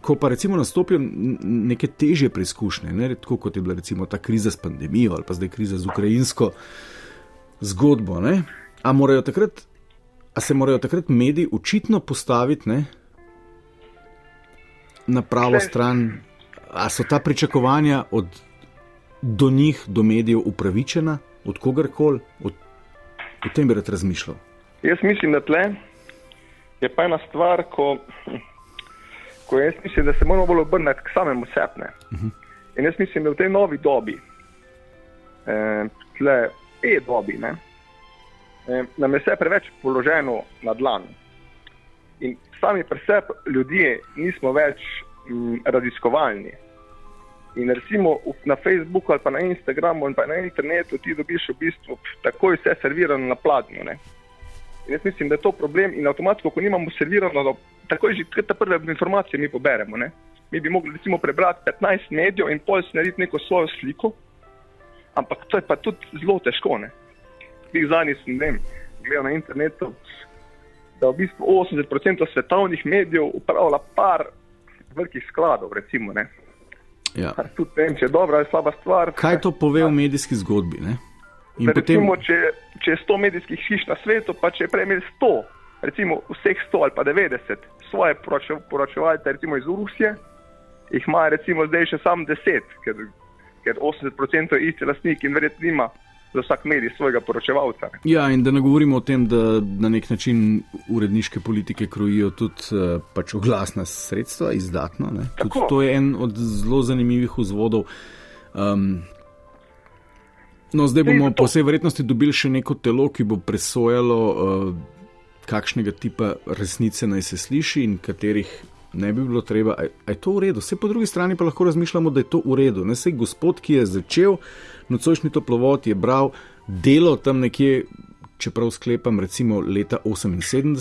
Ko pa recimo nastopijo neke težje preizkušnje, ne, tako kot je bila recimo ta kriza s pandemijo ali pa zdaj kriza z ukrajinsko zgodbo, ne, a se morajo takrat mediji očitno postaviti, ne, na pravo stran, a so ta pričakovanja od do njih, do medijev upravičena, od kogarkoli, o tem bi rad razmišljal. Jaz mislim, da tle je pa ena stvar, ko jaz mislim, da se moramo bolj obrniti k samemu sebi. In jaz mislim, da v tej novi dobi, tle e-dobi, nam je vse preveč položeno na dlan. In sami pri sebi ljudje nismo več raziskovalni. In recimo na Facebooku ali pa na Instagramu in pa na internetu ti dobiš v bistvu takoj vse servirano na pladnju. In jaz mislim, da je to problem in avtomatsko, ko nimamo servirano, takoj že te prve informacije mi poberemo. Mi bi mogli recimo prebrati 15 medijev in pol narediti neko svojo sliko, ampak to je pa tudi zelo težko. Zadnji sem gledal na internetu, da v bistvu 80% svetovnih medijev upravlja par velikih skladov, recimo. Ja. Tudi ne vem, če je dobra ali slaba stvar. Kaj to pove v medijski zgodbi? In recimo, če je 100 medijskih hiš na svetu, pa če je prej imeli 100, recimo vseh 100 ali pa 90 svoje poročevalce, recimo iz Rusije, jih ima recimo zdaj še samo 10, ker 80% je isti lastnik in verjetno nima za vsak medij svojega poročevalca. Ja, in da ne govorimo o tem, da na nek način uredniške politike krojijo tudi pač oglasna sredstva, izdatno. Tudi to je en od zelo zanimivih vzvodov. No, zdaj bomo po vsej verjetnosti dobili še neko telo, ki bo presojalo, kakšnega tipa resnice naj se sliši in katerih ne bi bilo treba. A je to v redu? Vse po drugi strani pa lahko razmišljamo, da je to v redu. Sej gospod, ki je začel nocojšnji toplovod, je bral delo tam nekje, čeprav sklepam, recimo leta 78,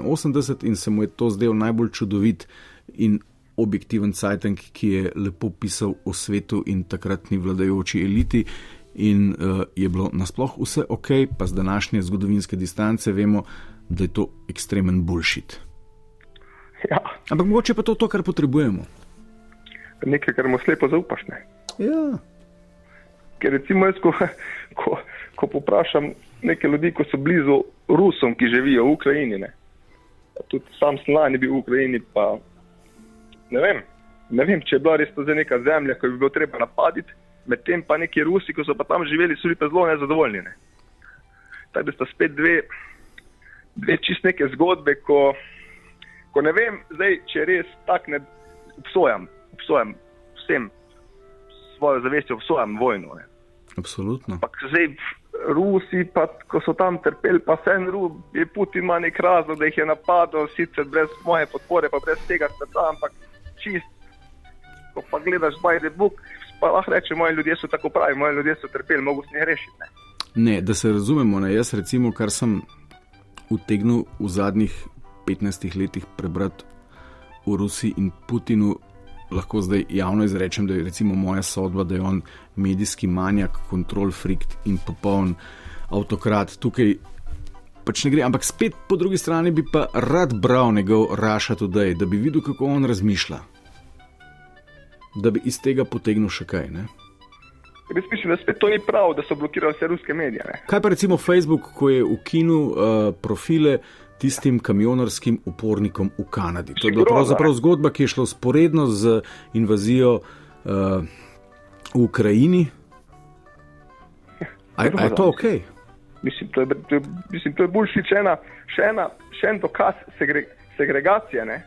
81 in se mu je to zdel najbolj čudovit in objektiven cajtank, ki je lepo pisal o svetu in takratni vladajoči eliti. In je bilo nasploh vse ok, pa z današnje zgodovinske distance vemo, da je to ekstremen bullshit. Ja. Ampak mogoče pa to, kar potrebujemo. Nekaj, kar mu slepo zaupaš, ne? Ja. Ker recimo jaz, ko poprašam neke ljudi, ko so blizu Rusom, ki živijo v Ukrajini, ne? Tudi sam sem lani bil v Ukrajini, pa ne vem, če je bila res to zdaj neka zemlja, ko bi bilo treba napaditi, medtem pa neki Rusi, ko so pa tam živeli, so bili pa zelo nezadovoljni. Tako da sta spet dve čist neke zgodbe, ko ne vem, zdaj, če res tak ne obsojam vsem svojo zavestjo, obsojam vojno. Absolutno. Ampak zdaj Rusi, pa ko so tam trpeli, pa je Putin ima nek razlog, da jih je napadal, sicer brez moje podpore, pa brez tega sveta, ampak čist, ko pa gledaš by the book, pa lahko reče, moji ljudje so tako pravi, moji ljudje so trpeli, mogo se njih rešiti. Ne, da se razumemo, jaz recimo, kar sem utegnil v zadnjih 15 letih prebrati o Rusiji in Putinu, lahko zdaj javno izrečem, da je recimo moja sodba, da je on medijski manjak, control freak in popoln avtokrat. Tukaj pač ne gre, ampak spet po drugi strani bi pa rad bral njegov Russia Today, da bi videl, kako on razmišlja. Da bi iz tega potegnil še kaj, ne? Jaz mislim, da spet to ni prav, da so blokirali vse ruske medije, ne? Kaj pa recimo Facebook, ko je ukinil profile tistim kamionarskim upornikom v Kanadi? To je bila pravzaprav zgodba, ki je šla vzporedno z invazijo v Ukrajini. A je to ok? Mislim, to je bolj še en dokaz segregacije, ne?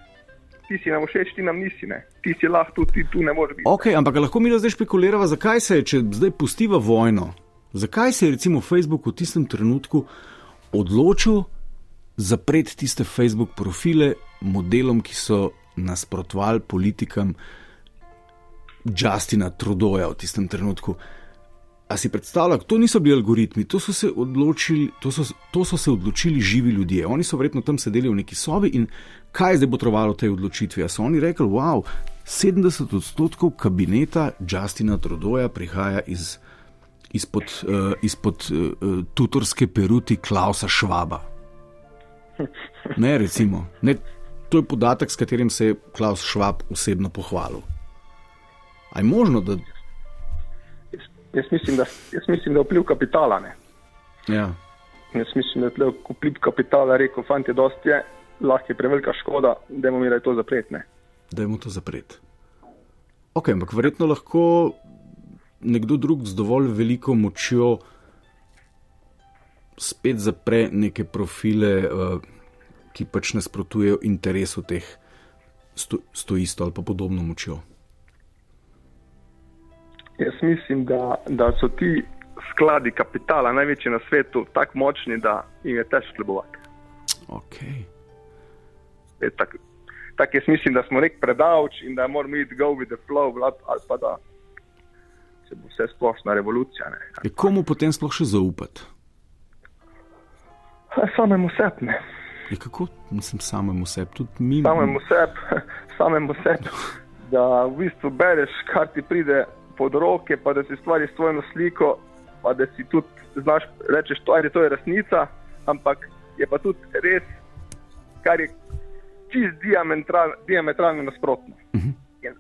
Ti si nam všeč, ti nam nisi, ne? Ti si lahko tu, ti tu ne moreš biti. Ok, ampak lahko mi zdaj špekulirava, zakaj se je, če zdaj pustiva vojno, zakaj se je recimo Facebook v tistem trenutku odločil zapreti tiste Facebook profile modelom, ki so nasprotovali politikam Justina Trudeauja v tistem trenutku. A si predstavlja, to niso bili algoritmi, to so se odločili živi ljudje. Oni so verjetno tam sedeli v neki sobi in kaj je zdaj botrovalo tej odločitvi? A so oni rekli, wow, 70% kabineta Justina Trudeauja prihaja izpod tutorske peruti Klausa Schwaba. Ne, recimo. Ne, to je podatek, s katerim se je Klaus Schwab osebno pohvalil. A je možno, da... Jaz mislim, da vpliv kapitala, ne? Ja. Jaz mislim, da je vpliv kapitala rekel, fantje, dosti je, lahko je prevelika škoda, dajmo mi, da je to zapret, ne? Dajmo to zapret. Ok, ampak verjetno lahko nekdo drug z dovolj veliko močjo spet zapre neke profile, ki pač nasprotujejo interesu teh stoistov ali pa podobno močjo? Jaz mislim, da so ti skladi kapitala največji na svetu tako močni, da jim je težko kljubovati. Okay. Tak jaz mislim, da smo nek predavč in da moramo iti go with the flow, ali pa da se bo vse splošna revolucija. Ne. Komu potem sploh še zaupati? Samemu sebi, ne. Kako? Mislim, samemu sebi. Tudi mi... Samemu sebi, da v bistvu bereš, kar ti pride pod roke, pa da si stvariš svojno sliko, pa da si tudi znaš, rečeš, to je resnica, ampak je pa tudi res, kar je čist diametralno nasprotno.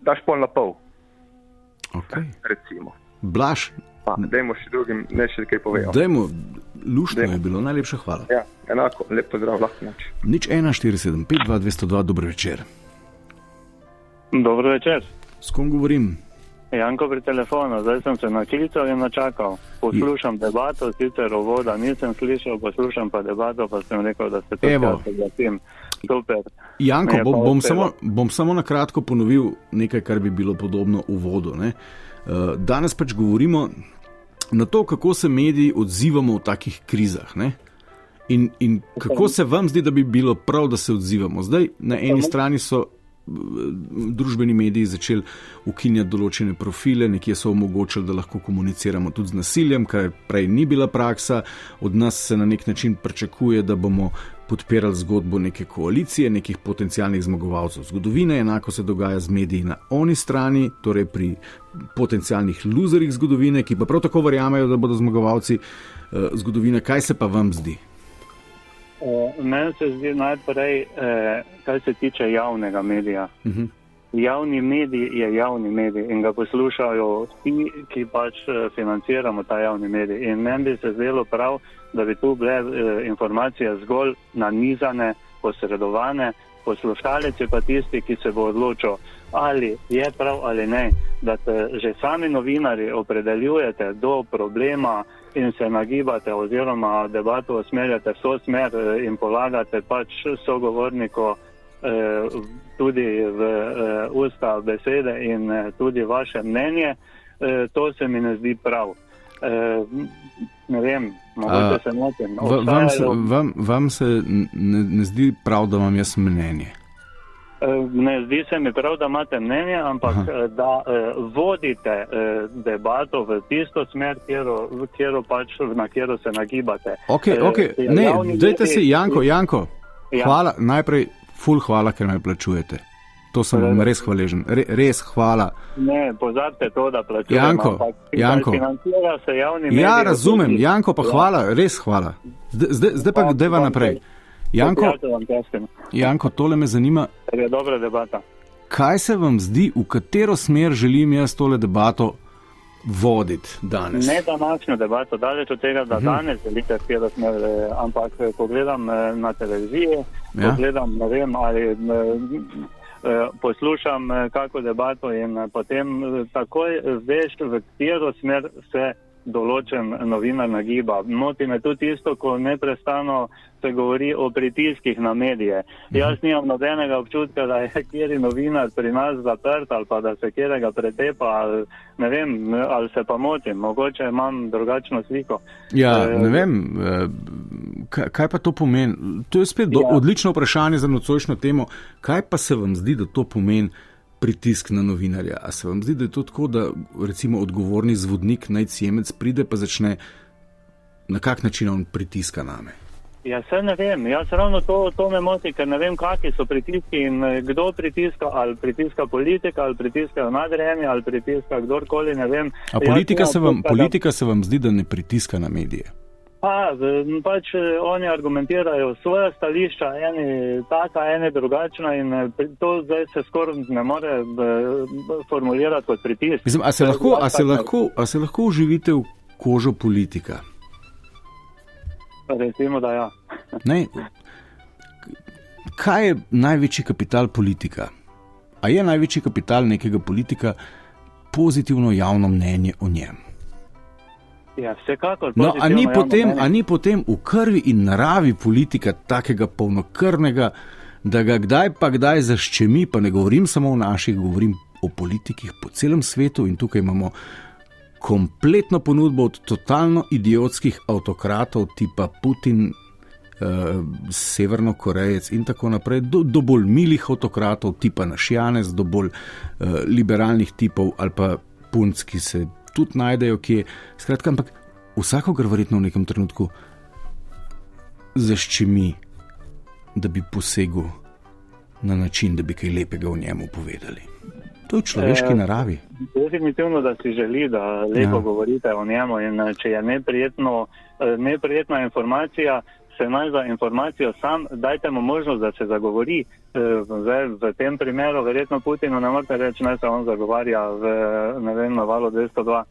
Daš pol na pol. Okay. Recimo. Blaž. Pa, dajmo še drugim nekaj kaj povedati. Dajmo, luštno je bilo, najlepša hvala. Ja, enako, lep pozdrav, lahko noč. 01475 2202, dober večer. Dobro večer. S kom govorim? Janko pri telefonu, zdaj sem se naklical in načakal. Poslušam debato, sicer uvoda nisem slišal, poslušam pa debato, pa sem rekel, da se to glasim. Super. Janko, bom samo na kratko ponovil nekaj, kar bi bilo podobno uvodu. Ne? Danes pač govorimo na to, kako se mediji odzivamo v takih krizah. Ne? In kako se vam zdi, da bi bilo prav, da se odzivamo. Zdaj, na eni strani so družbeni mediji začeli ukinjati določene profile, nekje so omogočili, da lahko komuniciramo tudi z nasiljem, kar prej ni bila praksa. Od nas se na nek način pričakuje, da bomo podpirali zgodbo neke koalicije, nekih potencialnih zmagovalcev zgodovine. Enako se dogaja z mediji na oni strani, torej pri potencialnih luzerjih zgodovine, ki pa prav tako verjamejo, da bodo zmagovalci zgodovine. Kaj se pa vam zdi? Meni se zdi najprej, kaj se tiče javnega medija. Javni medij je javni medij in ga poslušajo vsi, ki pač financiramo ta javni medij. In meni bi se zdelo prav, da bi tu bile informacije zgolj nanizane, posredovane, poslušalec je pa tisti, ki se bo odločil, ali je prav ali ne, da se že sami novinari opredeljujete do problema in se nagibate oziroma debato usmerjate v so smer in polagate pač sogovorniku tudi v usta besede in tudi vaše mnenje, to se mi ne zdi prav. Ne vem, mogoče se motim. Vam se ne zdi prav, da vam jaz mnenje? Ne zdi se mi prav, da imate mnenje, ampak da vodite debato v tisto smer, na katero se nagibate. Ok, ne, dajte si, Janko, hvala, najprej ful hvala, ker me plačujete. To sem vam res hvaležen, res hvala. Ne, pozabite to, da plačujem, Janko. Financira se javni medij. Ja, razumem, Janko, pa hvala, res hvala. Zdaj pa deva naprej. Janko, tole me zanima. Je dobra debata. Kaj se vam zdi, v katero smer želim jaz tole debato voditi danes? Ne današnjo debato, daleč od tega, da danes želite katero smer, ampak ko gledam na televiziji, ko gledam, ne vem, ali poslušam kako debato in potem takoj veš, v katero smer se določen novinar nagiba. Moti me tudi isto, ko neprestano se govori o pritiskih na medije. Jaz nimam nobenega občutka, da je kjeri novinar pri nas zaprt ali pa da se kjerega pretepa, ali ne vem, ali se pa motim. Mogoče imam drugačno sliko. Ja, ne vem, kaj pa to pomeni? To je spet odlično vprašanje za nocojšnjo temo. Kaj pa se vam zdi, da to pomeni pritisk na novinarja? A se vam zdi, da je to tako, da recimo odgovorni zvodnik najcjemec pride pa začne, na kak način on pritiska name? Ja, se ne vem, jaz ravno to me moti, ker ne vem, kakvi so pritiski in kdo pritiska, ali pritiska politika, ali pritiska nadrejeni, ali pritiska kdorkoli, ne vem. A politika se vam zdi, da ne pritiska na medije? Pač oni argumentirajo svoje stališča, eni taka, eni drugačna in to zdaj se skoraj ne more formulirati kot pritisk. Mislim, a se lahko uživite v kožo politika? Recimo, da ja. Ne, kaj je največji kapital politika? A je največji kapital nekega politika pozitivno javno mnenje o njem. Ja, vsekakor. No, a ni potem v krvi in naravi politika takega polnokrvnega, da ga kdaj zaščemi, pa ne govorim samo o naših, govorim o politikih po celem svetu in tukaj imamo kompletno ponudbo od totalno idiotskih avtokratov tipa Putin, Severnokorejec in tako naprej, do bolj milih avtokratov tipa naš Janez, do bolj liberalnih tipov ali pa punc, ki se tudi najdejo kje. Skratka, ampak vsakogar verjetno v nekem trenutku zaščemi, da bi posegel na način, da bi kaj lepega o njemu povedali. To je v človeški naravi. Definitivno, da si želi, da lepo govorite o njemu in če je neprijetna informacija, se naj za informacijo sam, dajte mu možnost, da se zagovori. V tem primeru verjetno Putinu ne morate reči, naj se on zagovarja na valu 202.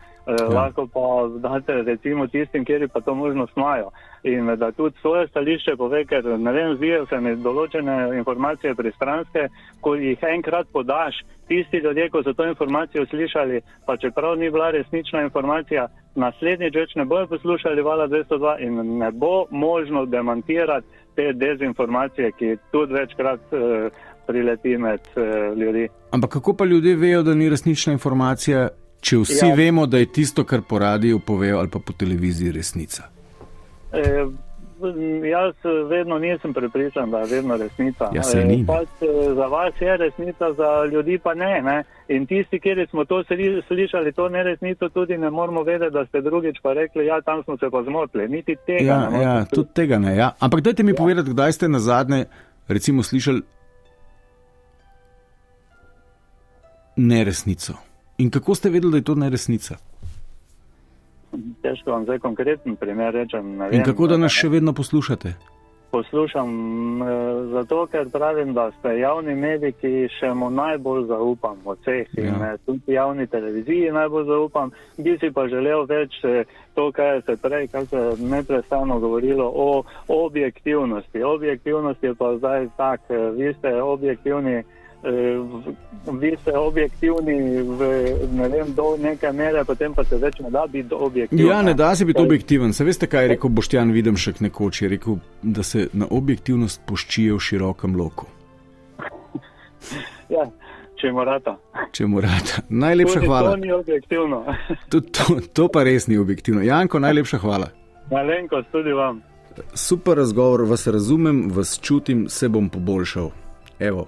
Lahko pa date recimo tistim, kjer pa to možnost imajo. In da tudi svoje stališče pove, ker zdijo se mi določene informacije pristranske, ko jih enkrat podaš, tisti ljudje, ko so to informacijo slišali, pa čeprav ni bila resnična informacija, naslednjič več ne bojo poslušali vala 202 in ne bo možno demantirati te dezinformacije, ki tudi večkrat prileti med ljudi. Ampak kako pa ljudje vejo, da ni resnična informacija, če vsi vemo, da je tisto, kar po radiju povejo ali pa po televiziji, resnica? Jaz vedno nisem prepričan, da je vedno resnica. Ja, saj ni. Za vas je resnica, za ljudi pa ne. In tisti, kjer smo to slišali, to neresnico, tudi ne moramo vedeti, da ste drugič pa rekli, ja, tam smo se pa zmotili. Niti tega ne. Ja, tudi tega ne, ja. Ampak dajte mi povedati, kdaj ste nazadnje, recimo, slišali neresnico. In kako ste vedeli, da je to neresnica? Težko vam zdaj konkreten primer rečem. Ne vem, in kako da nas še vedno poslušate? Poslušam zato, ker pravim, da ste javni mediji, ki še mu najbolj zaupam od vseh. In tudi javni televiziji najbolj zaupam. Bi si pa želel več to, kaj se neprestano govorilo o objektivnosti. Objektivnost je pa zdaj tak, vi ste objektivni do neke mere, potem pa se več ne da biti objektiven. Ja, ne da se biti objektiven. Se veste, kaj je rekel Boštjan Videmšek nekoč? Je rekel, da se na objektivnost poščijo v širokem loku. Ja, če morata. Najlepša hvala. To ni objektivno. To pa res ni objektivno. Janko, najlepša hvala. Malenkost tudi vam. Super razgovor, vas razumem, vas čutim, se bom poboljšal. Evo.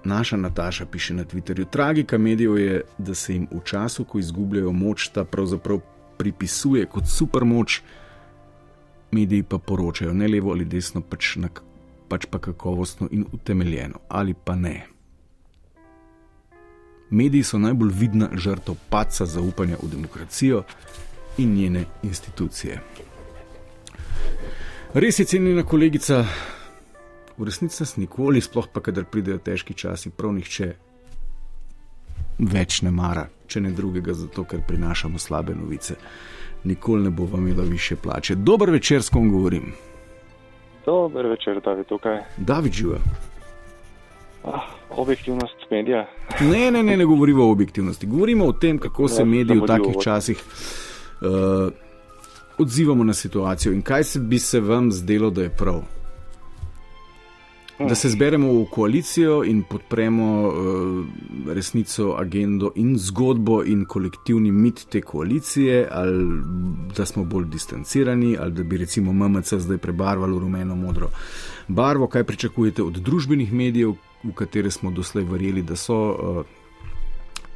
Naša Nataša piše na Twitterju. Tragika medijev je, da se jim v času, ko izgubljajo moč, ta pravzaprav pripisuje kot supermoč. Mediji pa poročajo ne levo ali desno, pač pa kakovostno in utemeljeno. Ali pa ne. Mediji so najbolj vidna žrtev padca zaupanja v demokracijo in njene institucije. Res je, cenjena kolegica, v resnici nas nikoli, sploh pa kadar pridejo težki časi, prav nihče več ne mara, če ne drugega, zato ker prinašamo slabe novice. Nikoli ne bo vam imela višje plače. Dober večer, s kom govorim? Dober večer, David, tukaj. David, živa. Objektivnost medija? Ne govorimo o objektivnosti. Govorimo o tem, kako se mediji v takih časih odzivamo na situacijo in kaj bi se vam zdelo, da je prav. Da se zberemo v koalicijo in podpremo resnico, agendo in zgodbo in kolektivni mit te koalicije, ali da smo bolj distancirani, ali da bi recimo MMC zdaj prebarvalo rumeno-modro barvo. Kaj pričakujete od družbenih medijev, v katere smo doslej verjeli, da so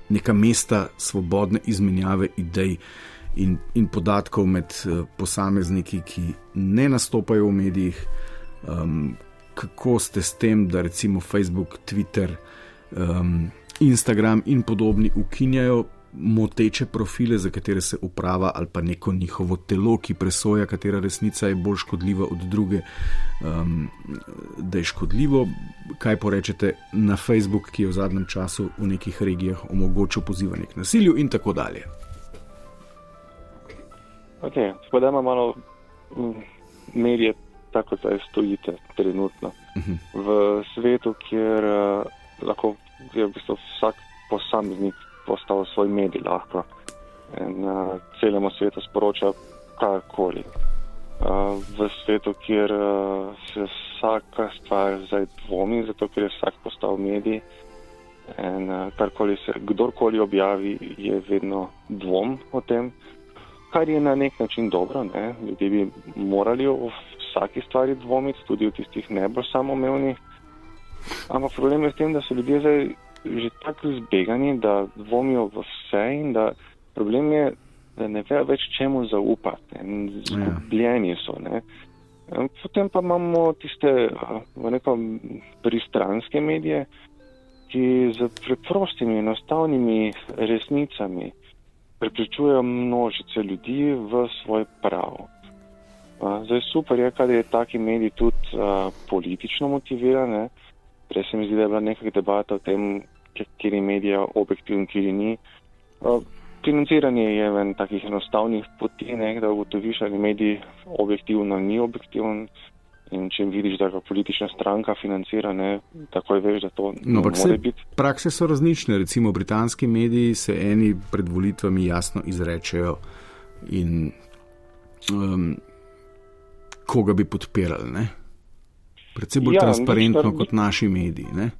neka mesta svobodne izmenjave idej in podatkov med posamezniki, ki ne nastopajo v medijih. Kako ste s tem, da recimo Facebook, Twitter, Instagram in podobni ukinjajo moteče profile, za katere se uprava ali pa neko njihovo telo, ki presoja, katera resnica je bolj škodljiva od druge, da je škodljivo. Kaj porečete na Facebook, ki je v zadnjem času v nekih regijah omogočil pozivanje k nasilju in tako dalje? Ok, spodajmo malo medije, tako zdaj stojite trenutno. V svetu, kjer lahko je v bistvu vsak posameznik postal svoj medij lahko in celemu svetu sporoča karkoli. V svetu, kjer se vsaka stvar zdaj dvomi, zato ker je vsak postal medij in kdorkoli objavi, je vedno dvom o tem, kar je na nek način dobro. Ne? Ljudje bi morali o vsaki stvari dvomiti, tudi v tistih najbolj samoumevnih. Ampak problem je v tem, da so ljudje zdaj že tako zbegani, da dvomijo v vse in da problem je, da ne vejo več čemu zaupati. Zgubljeni so. Ne? Potem pa imamo tiste pristranske medije, ki z preprostimi, enostavnimi resnicami prepričujejo množice ljudi v svoj prav. Zdaj super je, kad je taki medij tudi politično motiviran. Prej se mi zdi, da je bila nekaj debata o tem, kjer je medij objektivn, kjer ni. Financiranje je en takih enostavnih poti, da ugotoviš, ali medij objektivno ni objektivn. In če vidiš, da ga politična stranka financira, takoj veš, da to ne more biti. Prakse so različne. Recimo britanski mediji se eni pred volitvami jasno izrečejo in koga bi podpirali. Ne? Predvsem bolj transparentno kot naši mediji. Ne?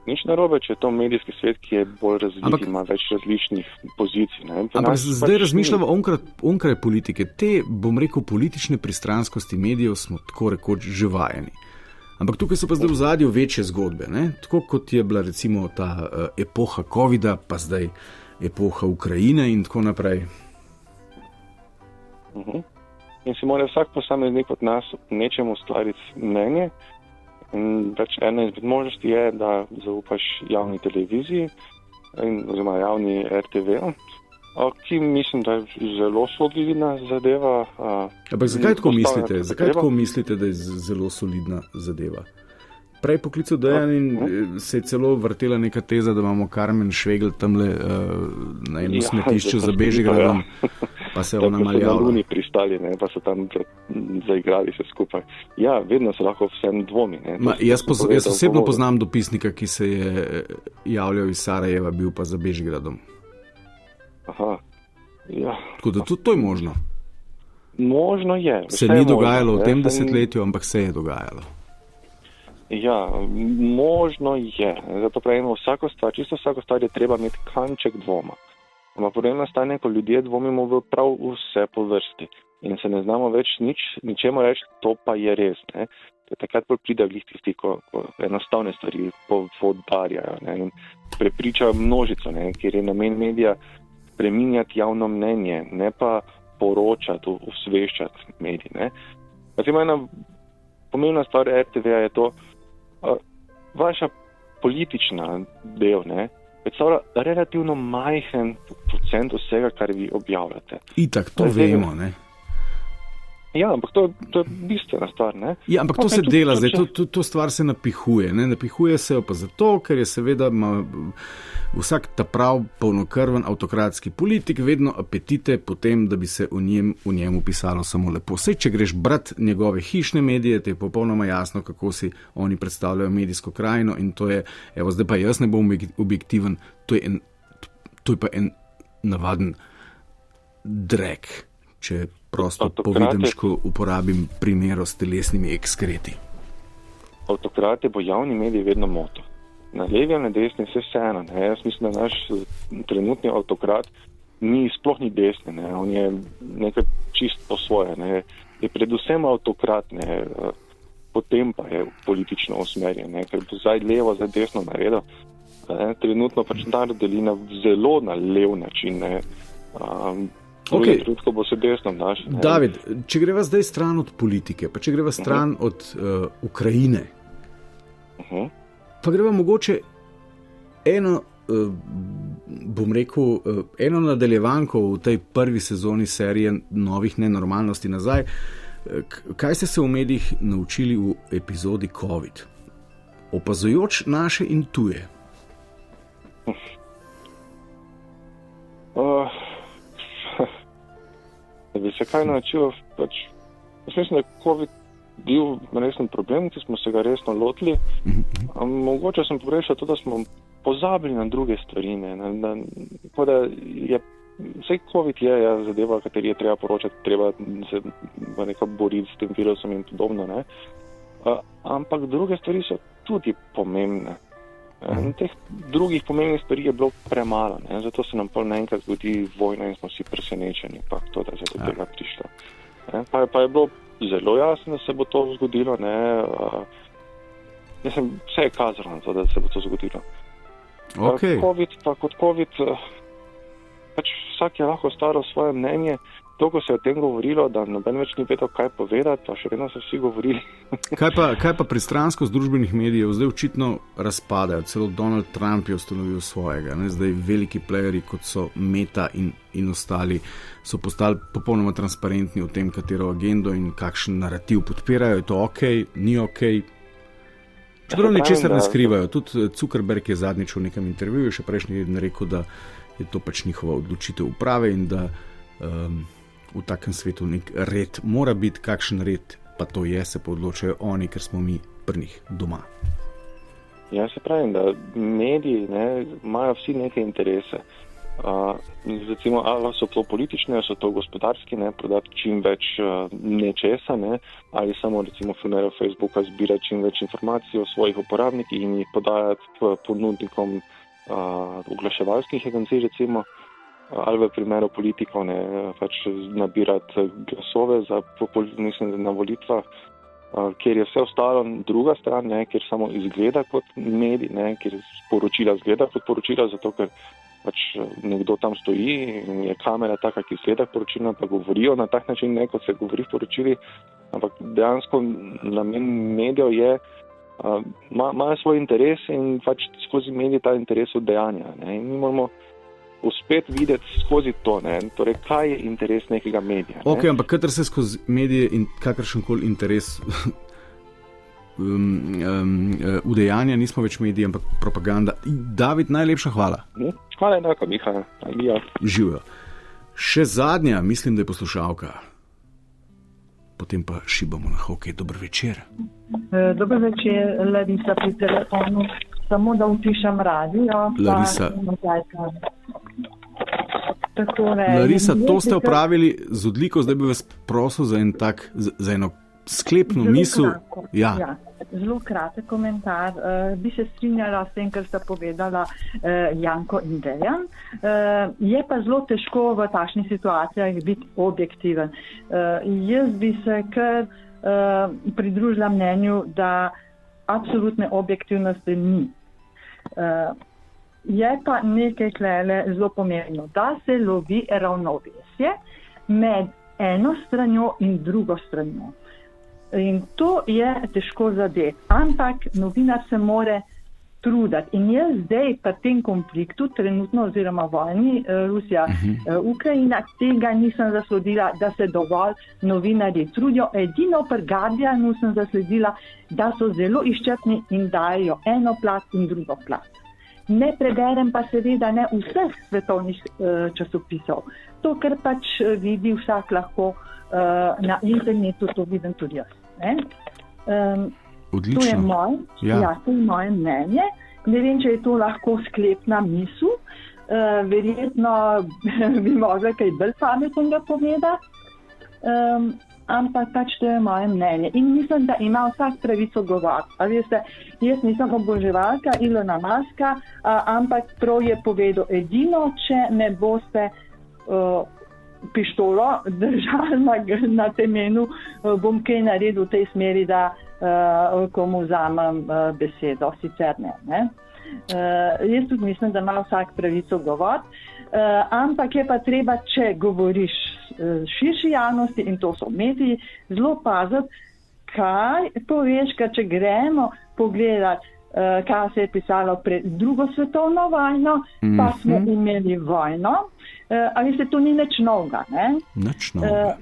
Nič narobe, če je to medijski svet, ki je bolj razvit, ima več različnih pozicij. Ampak zdaj razmišljamo onkraj politike. Te, bom rekel, politične pristranskosti medijev smo tako rekoč že vajeni. Ampak tukaj so pa zdaj v zadju večje zgodbe. Ne? Tako kot je bila recimo ta epoha Covida, pa zdaj epoha Ukrajine in tako naprej. In si mora vsak posameznik od nas nečemu ustvariti mnenje. In ena izmed možnosti je, da zaupaš javni televiziji oziroma javni RTV, ki mislim, da je zelo solidna zadeva. Ampak zakaj tako mislite? Zakaj tako mislite, da je zelo solidna zadeva? Prej poklical Dejan in se je celo vrtela neka teza, da imamo Karmen Švegl tamle na eno smetišče za Bežigradom, pa se ona maljavla. So na Luni pristali, pa so tam zaigrali se skupaj. Ja, vedno se lahko vsem dvomi. Jaz osebno poznam dopisnika, ki se je javljal iz Sarajeva, bil pa za Bežigradom. Aha, ja. Tako da tudi to je možno. Možno je. Se ni dogajalo v tem desetletju, ampak se je dogajalo. Ja, možno je. Zato pravimo, čisto vsako stvar je treba imeti kanček dvoma. Ampak problem nastane, ko ljudje dvomimo v prav vse po vrsti in se ne znamo več ničemu reči, to pa je res. Ne? Takrat pride v tisti, ko enostavne stvari podarjajo in prepričajo množico, kjer je namen medija spreminjati javno mnenje, ne pa poročati, osveščati medij. Recimo ena pomembna stvar RTV-ja je to, vaša politična del, predstavlja relativno majhen procent vsega, kar vi objavljate. Itak, to vemo, ne? Ja, ampak to je bistvena stvar, ne? Ja, ampak to se dela, zdaj, to stvar se napihuje, ne? Napihuje se jo pa zato, ker je seveda vsak ta prav polnokrven avtokratski politik vedno apetite po tem, da bi se o njemu pisalo samo lepo. Sej, če greš brat njegove hišne medije, te je popolnoma jasno, kako si oni predstavljajo medijsko krajino in to je, evo, zdaj pa jaz ne bom objektiven, to je pa en navaden drek, če prosto povedemško uporabim primero s telesnimi ekskreti. Avtokrate bo javni medij vedno moto. Na levi, na desni, vseeno. Jaz mislim, da naš trenutni avtokrat sploh ni desni. On je nekaj čist po svoje. Je predvsem avtokrat, potem pa je politično usmerjen. Ker bo zdaj levo, zdaj desno naredil. Trenutno pač narod deli zelo na lev način. Trenutko bo se desno naš. David, če greva zdaj stran od politike, pa če greva stran od Ukrajine, pa greva mogoče eno nadaljevanko v tej prvi sezoni serije Novih nenormalnosti nazaj. Kaj ste se v medijih naučili v epizodi COVID? Opazujoč naše in tuje. Da bi se kaj naučil, jaz mislim, da je COVID bil resen problem, ki smo se ga resno lotili. Mogoče sem pogrešal to, da smo pozabili na druge stvari. Tako da je vse COVID je zadeva, o kateri je treba poročati, treba se nekako boriti s tem virusom in podobno. Ne? Ampak druge stvari so tudi pomembne. Teh drugih pomembnih stvari je bilo premalo, ne? Zato se nam pol naenkrat zgodi vojna in smo vsi presenečeni, pa to, da se do tega prišlo. Pa je bilo zelo jasno, da se bo to zgodilo. Vse je kazalo na to, da se bo to zgodilo. Okay. COVID, pa kot COVID, pač vsak je lahko staro svoje mnenje. Toliko se je o tem govorilo, da noben več ni vedel, kaj povedati, pa še vedno so vsi govorili. Kaj pa pristranskost družbenih medijev? Zdaj očitno razpadajo, celo Donald Trump je ustanovil svojega. Ne? Zdaj veliki playerji, kot so Meta in ostali, so postali popolnoma transparentni o tem, katero agendo in kakšen narativ podpirajo. Je to ok, ni ok? Čeprav ničesar ne skrivajo. Tudi Zuckerberg je zadnjič v nekem intervjuju še prejšnji teden rekel, da je to pač njihova odločitev uprave in da v takem svetu nek red mora biti, kakšen red pa to je, se pa odločajo oni, ker smo mi pri njih doma. Ja, se pravim, da mediji imajo vsi neke interese. Recimo, ali so to politične, ali so to gospodarski, prodati čim več nečesa, ali samo recimo funerov Facebooka zbirati čim več informacij o svojih uporabnikih in jih podajati ponudnikom oglaševalskih agencij, recimo, ali v primeru politikov pač nabirati glasove na volitvah, kjer je vse ostalo druga stran, kjer samo izgleda kot medij, kjer poročila izgleda kot poročila, zato ker pač nekdo tam stoji in je kamera taka, ki izgleda poročilna, pa govorijo na tak način, kot se govori v poročili, ampak dejansko namen medijev je, imajo svoj interes in pač skozi medije ta interes udejanja. In mi moramo uspeti videti skozi to, torej kaj je interes nekega medija. Ok, ampak katero se skozi medije in kakršenkoli interes udejanja, nismo več mediji, ampak propaganda. David, najlepša hvala. Hvala enako, Miha. Živijo. Še zadnja, mislim, da je poslušalka. Potem pa šibamo na hokej. Dober večer. Dober večer, Larisa pri telefonu. Samo da utišam radio. Larisa. Larisa, to ste opravili z odliko, zdaj bi vas prosil za eno sklepno misel. Ja. Zelo kratek komentar. Bi se strinjala s tem, kar sta povedala Janko in Dejan. Je pa zelo težko v takšnih situacijah biti objektiven. Jaz bi se kar pridružila mnenju, da absolutne objektivnosti ni. Je pa nekaj klele zelo pomembno, da se lovi ravnovesje med eno stranjo in drugo stranjo. In to je težko zadeti, ampak novinar se more truditi. In jaz zdaj pri tem konfliktu, trenutno oziroma vojni Rusija-Ukrajina, tega nisem zasledila, da se dovolj novinarji trudijo. Edino pri Guardianu sem zasledila, da so zelo izčrpni in dajo eno plat in drugo plat. Ne preberem pa seveda ne vseh svetovnih časopisov. To, kar pač vidi vsak lahko na internetu, to vidim tudi jaz. Odlično. To je moje mnenje. Ne vem, če je to lahko sklepna misel. Verjetno bi mogla kaj bolj pametnega povedati. Ampak pač to je moje mnenje. In mislim, da ima vsak pravico govoriti. Veste, jaz nisem oboževalka Ilona Muska, ampak prav je povedal edino, če ne boste pištolo držali na temenu, bom kaj naredil v tej smeri, da komu vzamem besedo, sicer ne. Jaz tudi mislim, da ima vsak pravico govoriti, ampak je pa treba, če govoriš širši javnosti, in to so mediji, zelo paziti, kaj poveš, ker če gremo pogledati, kaj se je pisalo pred drugo svetovno vojno, pa smo imeli vojno, ali se to ni nič novega, ne? Nič novega.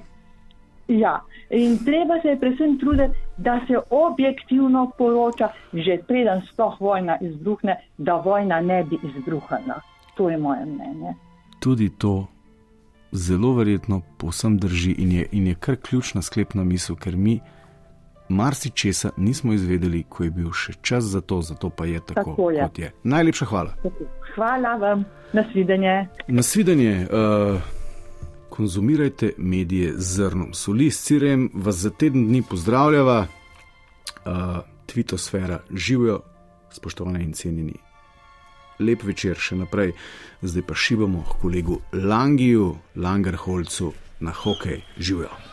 Ja, in treba se je predvsem truditi, da se objektivno poroča, že preden sploh vojna izbruhne, da vojna ne bi izbruhnila. To je moje mnenje. Tudi to zelo verjetno povsem drži in je kar ključna sklepna misel, ker mi marsičesa nismo izvedeli, ko je bil še čas za to, zato pa je tako kot je. Najlepša hvala. Hvala vam, nasvidenje. Nasvidenje. Konzumirajte medije z zrnom soli. S Cirejem vas za teden dni pozdravljava. Tvitosfera živijo, spoštovane in cenjeni. Lep večer še naprej. Zdaj pa šibamo kolegu Langiju, Langerholcu na hokej. Živijo.